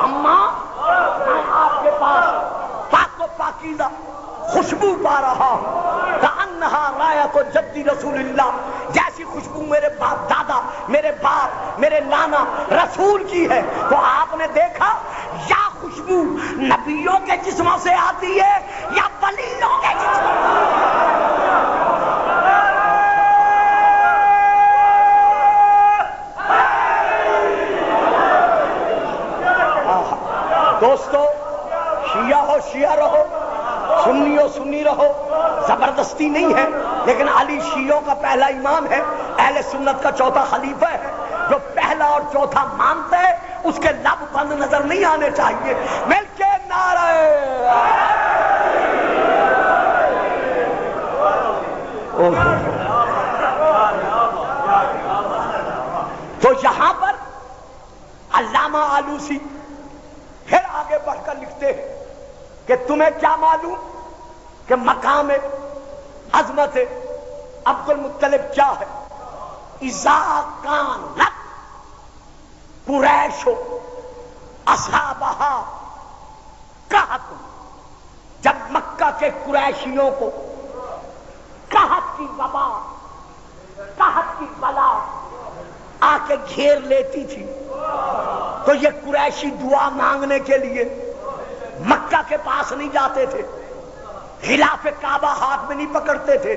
اماں، میں آپ کے پاس پاک و پاکیزہ خوشبو پا رہا ہوں، کأنہا رائحۃ جدی رسول اللہ، جیسی خوشبو میرے باپ دادا، میرے باپ، میرے نانا رسول کی ہے۔ تو آپ نے دیکھا یا خوشبو نبیوں کے جسموں سے آتی ہے یا ولیوں کے جسموں سے؟ دوستو، شیعہ ہو شیعہ رہو، سنی ہو سنی رہو، زبردستی نہیں ہے، لیکن علی شیعوں کا پہلا امام ہے، اہل سنت کا چوتھا خلیفہ ہے۔ جو پہلا اور چوتھا مانتا ہے اس کے لب بند نظر نہیں آنے چاہیے۔ مل کے نعرہ تو یہاں پر علامہ آلوسی پھر آگے بڑھ کر لکھتے ہیں کہ تمہیں کیا معلوم کہ مقام عظمت عبد المطلب کیا ہے؟ اذا کانت قریش اصحابہا قحط، جب مکہ کے قریشیوں کو قحط کی وبا، قحط کی بلا آ کے گھیر لیتی تھی، تو یہ قریشی دعا مانگنے کے لیے مکہ کے پاس نہیں جاتے تھے، غلاف کعبہ ہاتھ میں نہیں پکڑتے تھے،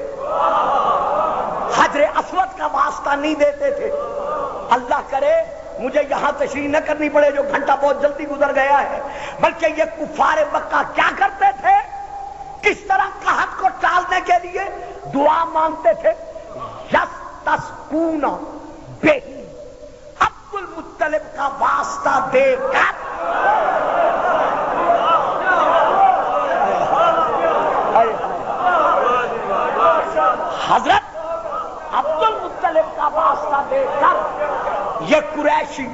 حجر اسود کا واسطہ نہیں دیتے تھے۔ اللہ کرے مجھے یہاں تشریح نہ کرنی پڑے، جو گھنٹہ بہت جلدی گزر گیا ہے، بلکہ یہ کفار مکہ کیا کرتے تھے؟ کس طرح قحط کو ٹالنے کے لیے دعا مانگتے تھے؟ یستسقون بہ، عبد المطلب کا واسطہ دے کر حضرت عبد المطلب کا واسطہ دے کر یہ قریشی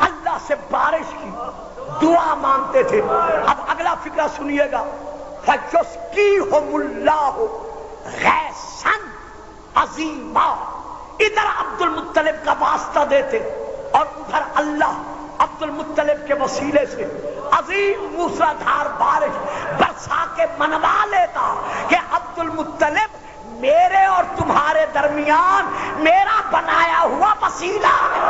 اللہ سے بارش کی دعا مانگتے تھے۔ اب اگلا فقرہ سنیے گا، فَيُسْقِيهُمُ اللَّهُ غَيْثًا عَظِيمًا، ادھر عبد المطلب کا واسطہ دیتے اور ادھر اللہ عبد المطلب کے وسیلے سے عظیم موسلادھار بارش برسا کے منوا لیتا کہ عبد المطلب میرے اور تمہارے درمیان میرا بنایا ہوا وسیلہ ہے۔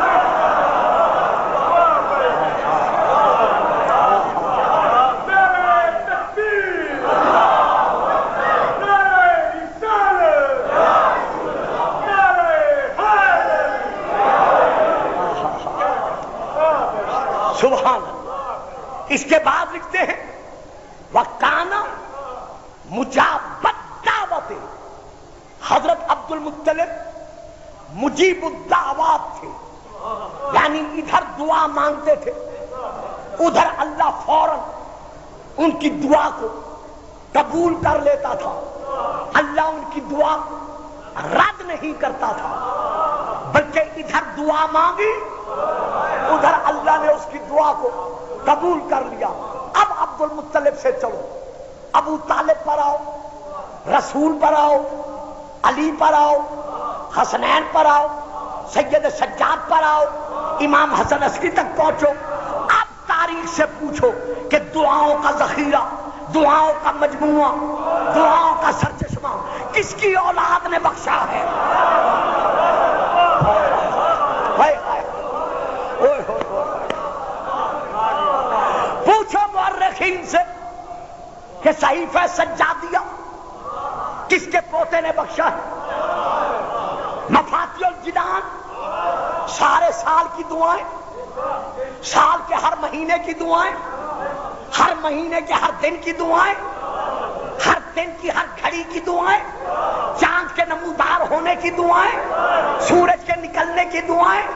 وَكَانَ مُجَابَ الدَّعْوَةِ، حضرت عبد المطلب مجیب الدعوات تھے، یعنی ادھر دعا مانگتے تھے ادھر اللہ فوراً ان کی دعا کو قبول کر لیتا تھا، اللہ ان کی دعا رد نہیں کرتا تھا، بلکہ ادھر دعا مانگی ادھر اللہ نے اس کی دعا کو قبول کر لیا۔ اب عبد المطلب سے چلو، ابو طالب پر آؤ، رسول پر آؤ، علی پر آؤ، حسنین پر آؤ، سید سجاد پر آؤ، امام حسن عسکری تک پہنچو۔ اب تاریخ سے پوچھو کہ دعاؤں کا ذخیرہ، دعاؤں کا مجموعہ، دعاؤں کا سرچشمہ کس کی اولاد نے بخشا ہے؟ پوچھو مورخین سے کہ صحیفہ سجادیہ کس کے پوتے نے بخشا ہے؟ مفاتیح الجنان سارے سال کی دعائیں، سال کے ہر مہینے کی دعائیں، ہر مہینے کے ہر دن کی دعائیں، ہر دن کی ہر گھڑی کی دعائیں، چاند کے نمودار ہونے کی دعائیں، سورج کے نکلنے کی دعائیں،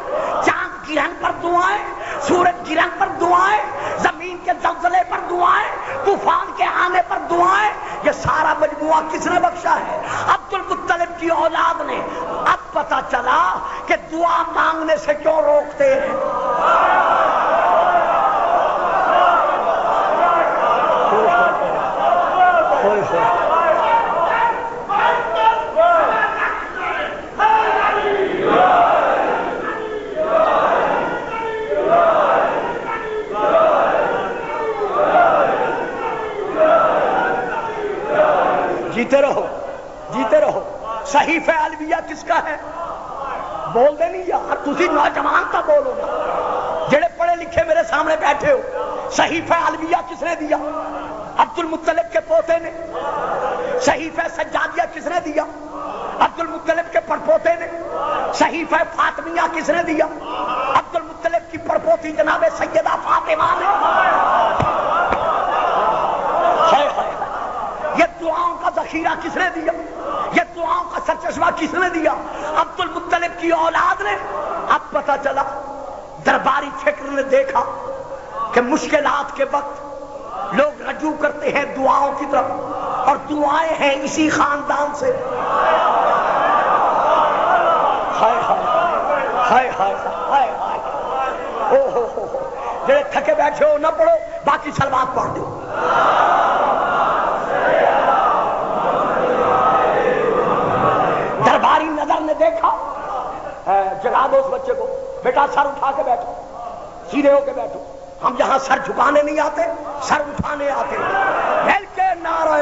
چاند گرہن پر دعائیں، سورج گرہن پر دعائیں، زمین کے زلزلے پر دعائیں، طوفان کے آنے پر دعائیں، یہ سارا مجموعہ کس نے بخشا ہے؟ عبد المطلب کی اولاد نے۔ اب پتہ چلا کہ دعا مانگنے سے کیوں روکتے ہیں۔ جیتے رہو، جیتے رہو۔ صحیفہ الویہ کس کا ہے؟ بول دے نہیں یار، تسی نوجوان کا بولو نا، جڑے پڑھے لکھے میرے سامنے بیٹھے ہو۔ صحیفہ الویہ کس نے دیا؟ عبد المطلب کے پوتے نے۔ صحیفہ سجادیہ کس نے دیا؟ عبد المطلب کے پڑپوتے نے۔ صحیفہ فاطمیہ کس نے دیا؟ عبد المطلب کی پڑپوتی جناب سیدہ فاطمہ نے۔ یہ دعاؤں کا ذخیرہ کس نے دیا؟ یہ دعاؤں کا سرچشمہ کس نے دیا؟ عبد المطلب کی اولاد نے۔ اب پتہ چلا درباری فکر نے دیکھا کہ مشکلات کے وقت لوگ رجوع کرتے ہیں دعاؤں کی طرف، اور دعائیں ہیں اسی خاندان سے۔ ہائے ہائے ہائے ہائے ہائے ہائے، او ہو جڑے تھکے بیٹھے ہو نہ پڑھو، باقی سلوات پڑھ دو۔ درباری نظر نے دیکھا، جگا دو اس بچے کو، بیٹا سر اٹھا کے بیٹھو، سیدھے ہو کے بیٹھو، ہم یہاں سر جھکانے نہیں آتے، سر اٹھانے آتے۔ مل کے نعرہ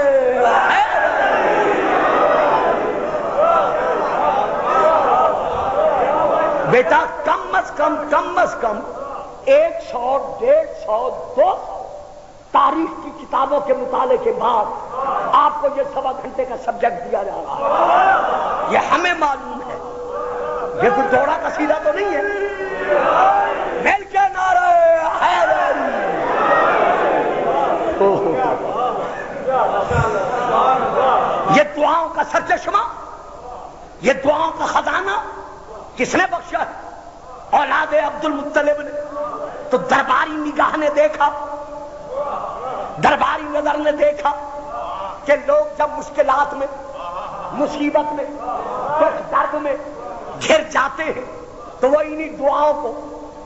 بیٹا کم از کم 100 150 200 تاریخ کی کتابوں کے مطالعے کے بعد آپ کو یہ 1.25 گھنٹے کا سبجیکٹ دیا جا رہا ہے۔ یہ ہمیں معلوم ہے، یہ کوئی دوڑا قصیدہ تو نہیں ہے۔ مل کے نعرہ حیدری۔ یہ دعاؤں کا سرچشمہ، یہ دعاؤں کا خزانہ کس نے بخشا ہے؟ اولاد عبد المطلب نے۔ تو درباری نگاہ نے دیکھا، درباری نظر نے دیکھا کہ لوگ جب مشکلات میں، مصیبت میں، دکھ درد میں گھر جاتے ہیں تو وہ انہی دعاؤں کو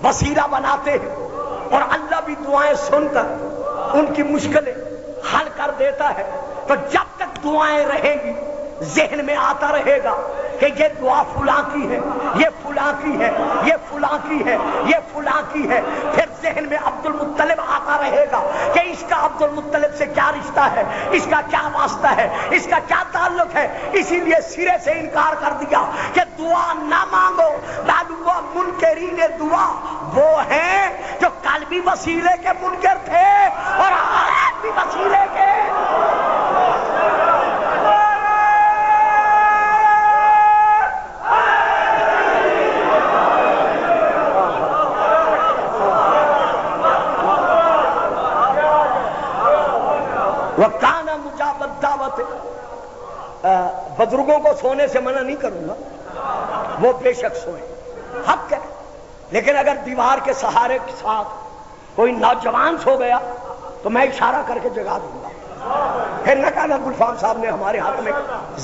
وسیلہ بناتے ہیں، اور اللہ بھی دعائیں سن کر ان کی مشکلیں حل کر دیتا ہے۔ تو جب تک دعائیں رہیں گی ذہن میں آتا رہے گا کہ یہ دعا فلاں کی ہے، یہ فلاں کی ہے، یہ فلاں کی ہے، یہ فلاں کی ہے، پھر ذہن میں عبد المطلب آتا رہے گا کہ اس کا عبد المطلب سے کیا رشتہ ہے، اس کا کیا واسطہ ہے، اس کا کیا تعلق ہے۔ اسی لیے سرے سے انکار کر دیا کہ دعا نہ مانگو، معلوم ہوا منکرین دعا وہ ہیں جو کل بھی وسیلے کے منکر تھے اور آج بھی وسیلے کے۔ وَكَانَ مُجَابَ الدَّعْوَةِ، بزرگوں کو سونے سے منع نہیں کروں گا، وہ بے شک سوئیں، حق ہے، لیکن اگر دیوار کے سہارے کے ساتھ کوئی نوجوان سو گیا تو میں اشارہ کر کے جگا دوں گا۔ پھر نہ کہنا گلفام صاحب نے ہمارے ہاتھ میں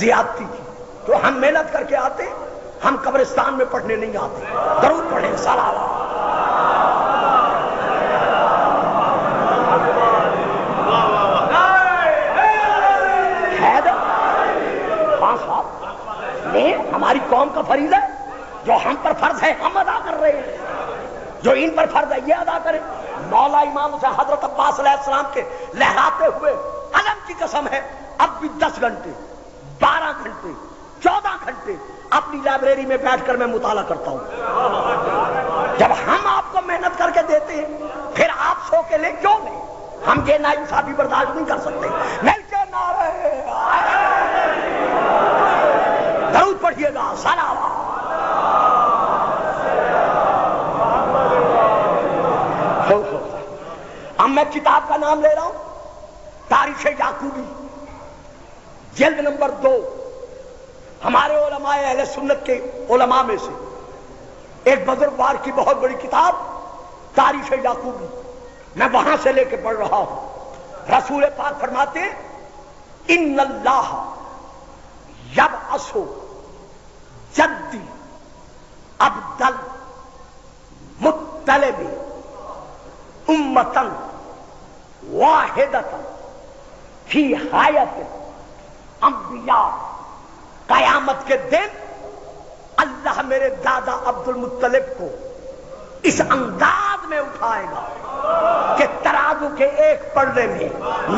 زیادتی کی، تو ہم محنت کر کے آتے، ہم قبرستان میں پڑھنے نہیں آتے۔ درود پڑھیں، صلوات۔ ہماری قوم کا فریضہ ہے، جو ہم پر فرض ہے ہم ادا کر رہے ہیں، جو ان پر فرض ہے یہ ادا کریں۔ مولا امام حسین حضرت عباس علیہ السلام کے لہراتے ہوئے علم کی قسم ہے، اب بھی 10 گھنٹے 12 گھنٹے 14 گھنٹے اپنی لائبریری میں بیٹھ کر میں مطالعہ کرتا ہوں۔ جب ہم آپ کو محنت کر کے دیتے ہیں پھر آپ سو کے لیں، کیوں لیں؟ ہم یہ ناانصافی برداشت نہیں کر سکتے۔ مل کے نعرہ درود پڑھیے گا، صلوات۔ اب میں کتاب کا نام لے رہا ہوں، تاریخ یعقوبی، جلد نمبر 2۔ ہمارے علماء اہل سنت کے علماء میں سے ایک بزرگوار کی بہت بڑی کتاب تاریخ یعقوبی، میں وہاں سے لے کے پڑھ رہا ہوں۔ رسول پاک فرماتے ہیں ان اللہ یبعث جدی عبد المطلب امتن واحدتن فی حیات انبیاء، قیامت کے دن اللہ میرے دادا عبد المطلب کو اس انداز میں اٹھائے گا کہ ترازو کے ایک پردے میں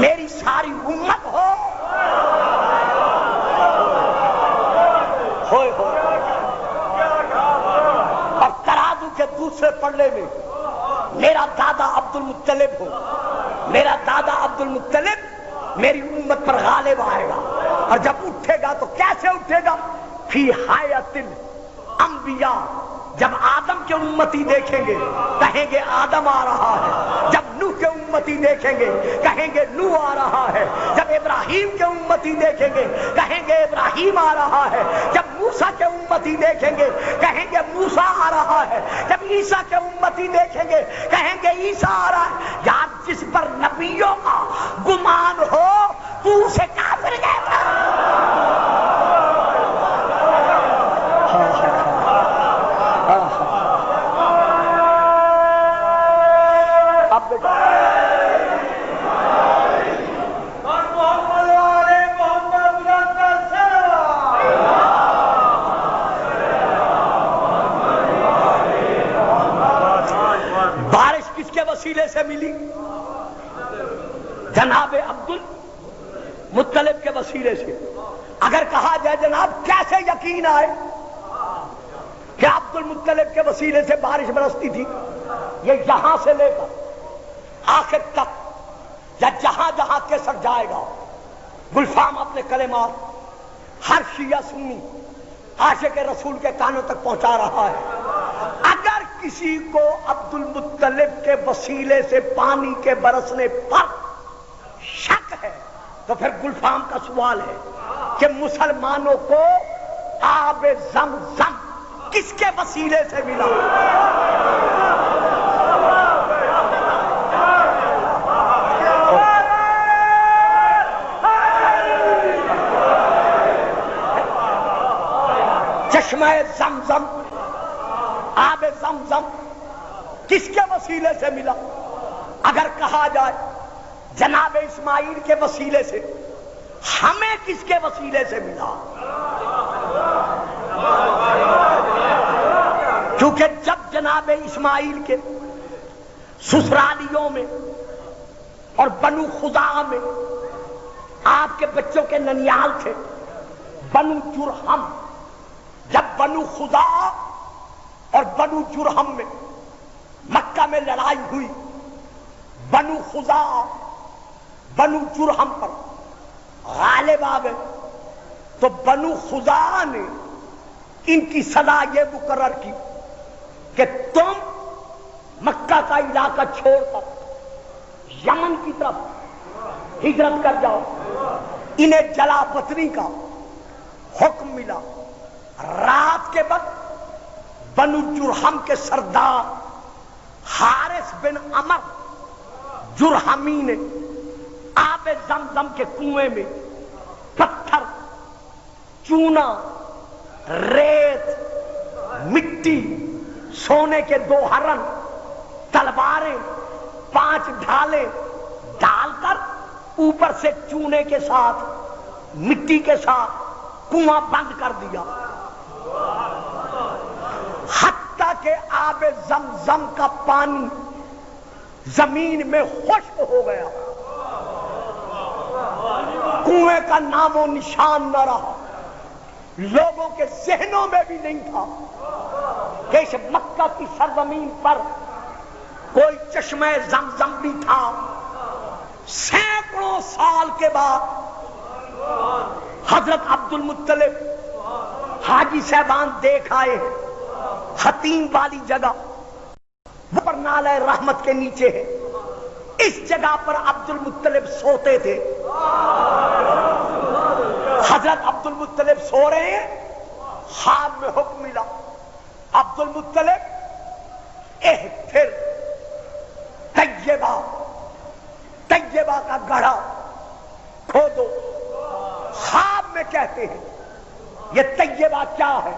میری ساری امت ہو، اور ترازو کے دوسرے پلڑے میں میرا دادا عبد المطلب ہو۔ میرا دادا عبد المطلب میری امت پر غالب آئے گا، اور جب اٹھے گا تو کیسے اٹھے گا؟ فی حیات الانبیاء، جب آدم کے امتی دیکھیں گے کہیں گے آدم آ رہا ہے، جب نوح کے امتی دیکھیں گے کہیں گے نوح آ رہا ہے، جب ابراہیم کے امتی دیکھیں گے کہیں گے ابراہیم آ رہا ہے، جب موسیٰ کے امتی دیکھیں گے کہیں گے موسیٰ آ رہا ہے، جب عیسیٰ کے امتی دیکھیں گے کہیں گے عیسیٰ آ رہا ہے۔ یار جس پر نبیوں کا گمان ہو تو اسے کافر کہتا ہے۔ بارش کس کے وسیلے سے ملی؟ جناب عبد المطلب کے وسیلے سے۔ اگر کہا جائے جناب کیسے یقین آئے کہ عبد المطلب کے وسیلے سے بارش برستی تھی؟ یہ یہاں سے لے کر آخر تک یا جہاں جہاں کیسر جائے گا، گلفام اپنے کلمات ہر شیعہ سنی عاشق رسول کے کانوں تک پہنچا رہا ہے۔ اگر کسی کو عبد المطلب کے وسیلے سے پانی کے برسنے پر شک ہے تو پھر گلفام کا سوال ہے کہ مسلمانوں کو آب زمزم کس کے وسیلے سے ملا؟ چشمہ زمزم، آب زمزم کس کے وسیلے سے ملا؟ اگر کہا جائے جناب اسماعیل کے وسیلے سے، ہمیں کس کے وسیلے سے ملا؟ کیونکہ جب جناب اسماعیل کے سسرالیوں میں اور بنو خزاعہ میں آپ کے بچوں کے ننیال تھے بنو جرہم، جب بنو خزاعہ اور بنو جرہم میں مکہ میں لڑائی ہوئی، بنو خزاعہ بنو جرہم پر غالب آ گئے، تو بنو خزاعہ نے ان کی سزا یہ مقرر کی کہ تم مکہ کا علاقہ چھوڑ کر یمن کی طرف ہجرت کر جاؤ. انہیں جلا وطنی کا حکم ملا. رات کے وقت بنو جرہم کے سردار حارث بن عمر جرہمی نے آب زمزم کے کنویں میں پتھر، چونا، ریت، مٹی، سونے کے 2 ہرن، تلواریں، 5 ڈھالیں ڈال کر اوپر سے چونے کے ساتھ، مٹی کے ساتھ کنواں بند کر دیا، حتیٰ کہ آب زمزم کا پانی زمین میں خشک ہو گیا، کنویں کا نام و نشان نہ رہا. لوگوں کے ذہنوں میں بھی نہیں تھا کہ اس مکہ کی سرزمین پر کوئی چشمہ زمزم بھی تھا. سینکڑوں سال کے بعد حضرت عبد المطلب حاجی صاحبان دیکھ آئے حتیم والی جگہ، وہ پر نالہ رحمت کے نیچے ہے. اس جگہ پر عبد المطلب سوتے تھے. حضرت عبد المطلب سو رہے ہیں، خواب میں حکم ملا عبد المطلب پھر طیبہ کا گڑھا کھودو. خواب میں کہتے ہیں یہ طیبہ کیا ہے؟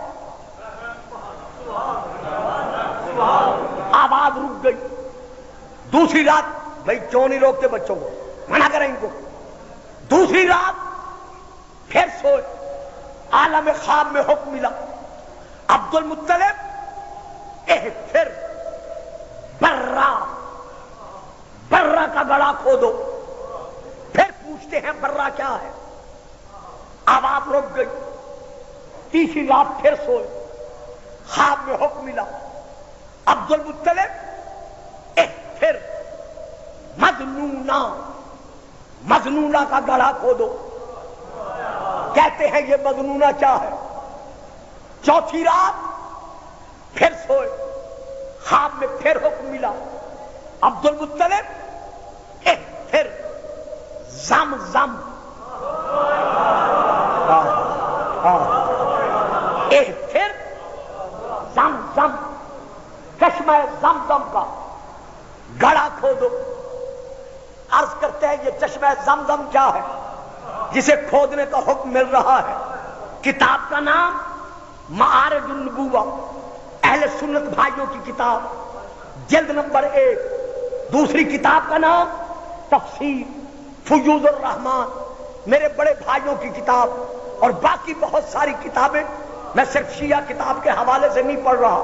آواز رک گئی. دوسری رات، بھائی کیوں نہیں روکتے بچوں کو، منع کریں ان کو. دوسری رات پھر سوئے، عالم خواب میں حکم ملا عبد المطلب پھر برہ کا گڑھا کھودو. پھر پوچھتے ہیں برہ کیا ہے؟ آواز رک گئی. تیسری رات پھر سوئے، خواب میں حکم ملا عبد المطلب پھر مظنونہ کا گڑھا کھودو. کہتے ہیں یہ مظنونہ کیا ہے؟ چوتھی رات پھر سوئے، خواب میں پھر حکم ملا عبد المطلب پھر زمزم پھر زمزم چشمہ زمزم کا گڑھا کھودو. عرض کرتے ہیں یہ چشمہ زمزم کیا ہے جسے کھودنے کا حکم مل رہا ہے؟ کتاب کا نام معارج النبوہ، اہل سنت بھائیوں کی کتاب، جلد نمبر 1. دوسری کتاب کا نام تفسیر فیوض الرحمان، میرے بڑے بھائیوں کی کتاب. اور باقی بہت ساری کتابیں میں صرف شیعہ کتاب کے حوالے سے نہیں پڑھ رہا.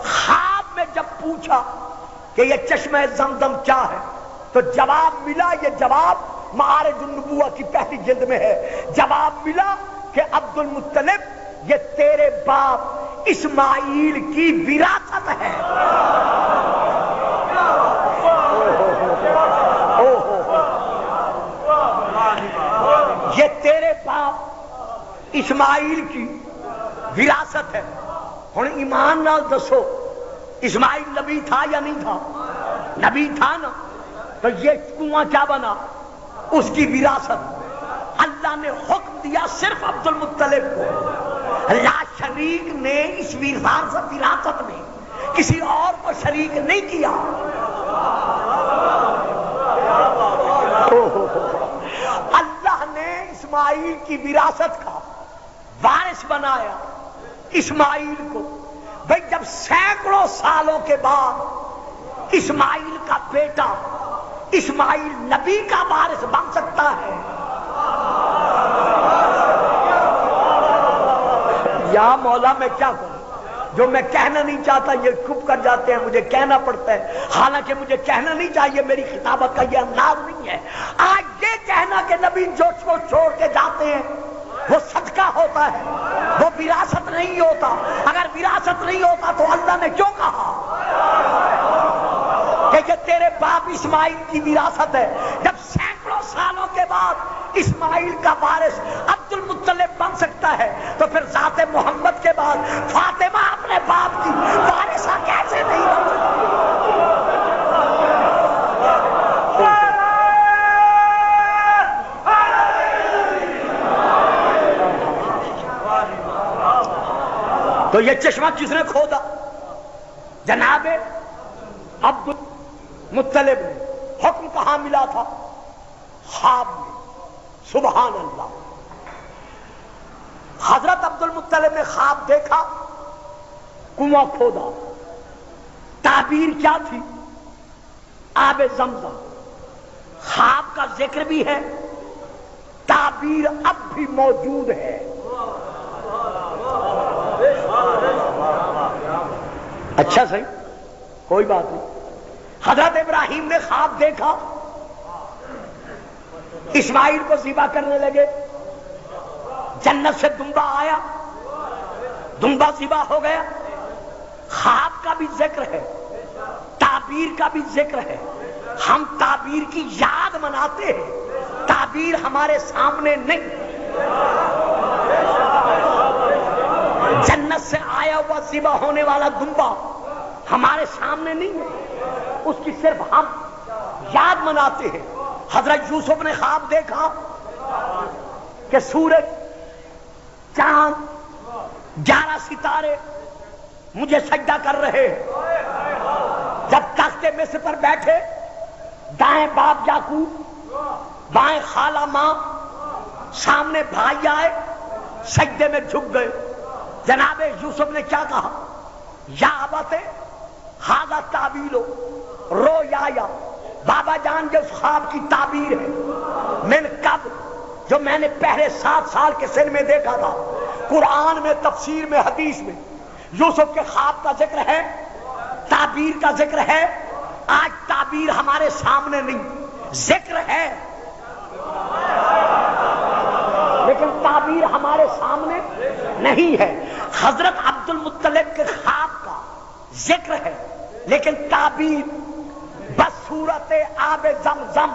خواب میں جب پوچھا کہ یہ چشمہ زمزم کیا ہے تو جواب ملا، یہ جواب معارج النبوہ کی پہلی جلد میں ہے. جواب ملا کہ عبد المطلب یہ تیرے باپ اسماعیل کی وراثت ہے. یہ تیرے باپ اسماعیل کی وراثت ہے. ہن ایمان نال دسو اسماعیل نبی تھا یا نہیں تھا؟ نبی تھا نا. تو یہ کنواں کیا بنا؟ اس کی وراثت. اللہ نے حکم دیا صرف عبد المطلب کو، لا شریک نے اس وراثت میں کسی اور کو شریک نہیں کیا. اللہ نے اسماعیل کی وراثت کا وارث بنایا اسماعیل کو. بھئی جب سینکڑوں سالوں کے بعد اسماعیل کا بیٹا اسماعیل نبی کا وارث بن سکتا ہے، یا مولا میں کیا کروں؟ جو میں کہنا نہیں چاہتا یہ چپ کر جاتے ہیں، مجھے کہنا پڑتا ہے، حالانکہ مجھے کہنا نہیں چاہیے، میری خطابت کا یہ انداز نہیں ہے. آج یہ کہنا کہ نبی جو چھوڑ کے جاتے ہیں وہ صدقہ ہوتا ہے، وہ وراثت نہیں ہوتا. اگر وراثت نہیں ہوتا تو اللہ نے کیوں کہا کہ یہ تیرے باپ اسماعیل کی وراثت ہے؟ جب سینکڑوں سالوں کے بعد اسماعیل کا وارث عبد المطلب بن سکتا ہے تو پھر ذات محمد کے بعد فاطمہ اپنے باپ کی وارثہ کیسے نہیں بن سکتی؟ تو یہ چشمہ کس نے کھودا؟ جناب عبد المطلب نے۔ حکم کہاں ملا تھا؟ خواب میں۔ سبحان اللہ۔ حضرت عبد المطلب نے خواب دیکھا، کنواں کھودا۔ تعبیر کیا تھی؟ آب زمزم۔ خواب کا ذکر بھی ہے، تعبیر اب بھی موجود ہے۔ اچھا صحیح، کوئی بات نہیں۔ حضرت ابراہیم نے خواب دیکھا، اسماعیل کو ذبح کرنے لگے، جنت سے دمبا آیا، دمبا ذبح ہو گیا۔ خواب کا بھی ذکر ہے، تعبیر کا بھی ذکر ہے۔ ہم تعبیر کی یاد مناتے ہیں، تعبیر ہمارے سامنے نہیں۔ جنت سے آیا ہوا ذبح ہونے والا دمبا ہمارے سامنے نہیں ہے، اس کی صرف ہم یاد مناتے ہیں۔ حضرت یوسف نے خواب دیکھا کہ سورج، چاند، 11 ستارے مجھے سجدہ کر رہے ہیں۔ جب تخت مصر پر بیٹھے، دائیں باپ یعقوب، بائیں خالہ ماں، سامنے بھائی آئے، سجدے میں جھک گئے۔ جناب یوسف نے کیا کہا؟ یا ابت ھذا تعبیر رؤیا، بابا جان جو اس خواب کی تعبیر ہے، من قبل، جو میں نے پہلے 7 سال کے سن میں دیکھا تھا۔ قرآن میں، تفسیر میں، حدیث میں یوسف کے خواب کا ذکر ہے، تعبیر کا ذکر ہے۔ آج تعبیر ہمارے سامنے نہیں، ذکر ہے لیکن تعبیر ہمارے سامنے نہیں ہے۔ حضرت عبد المطلب کے خواب کا ذکر ہے لیکن تعبیر بس صورت آب زمزم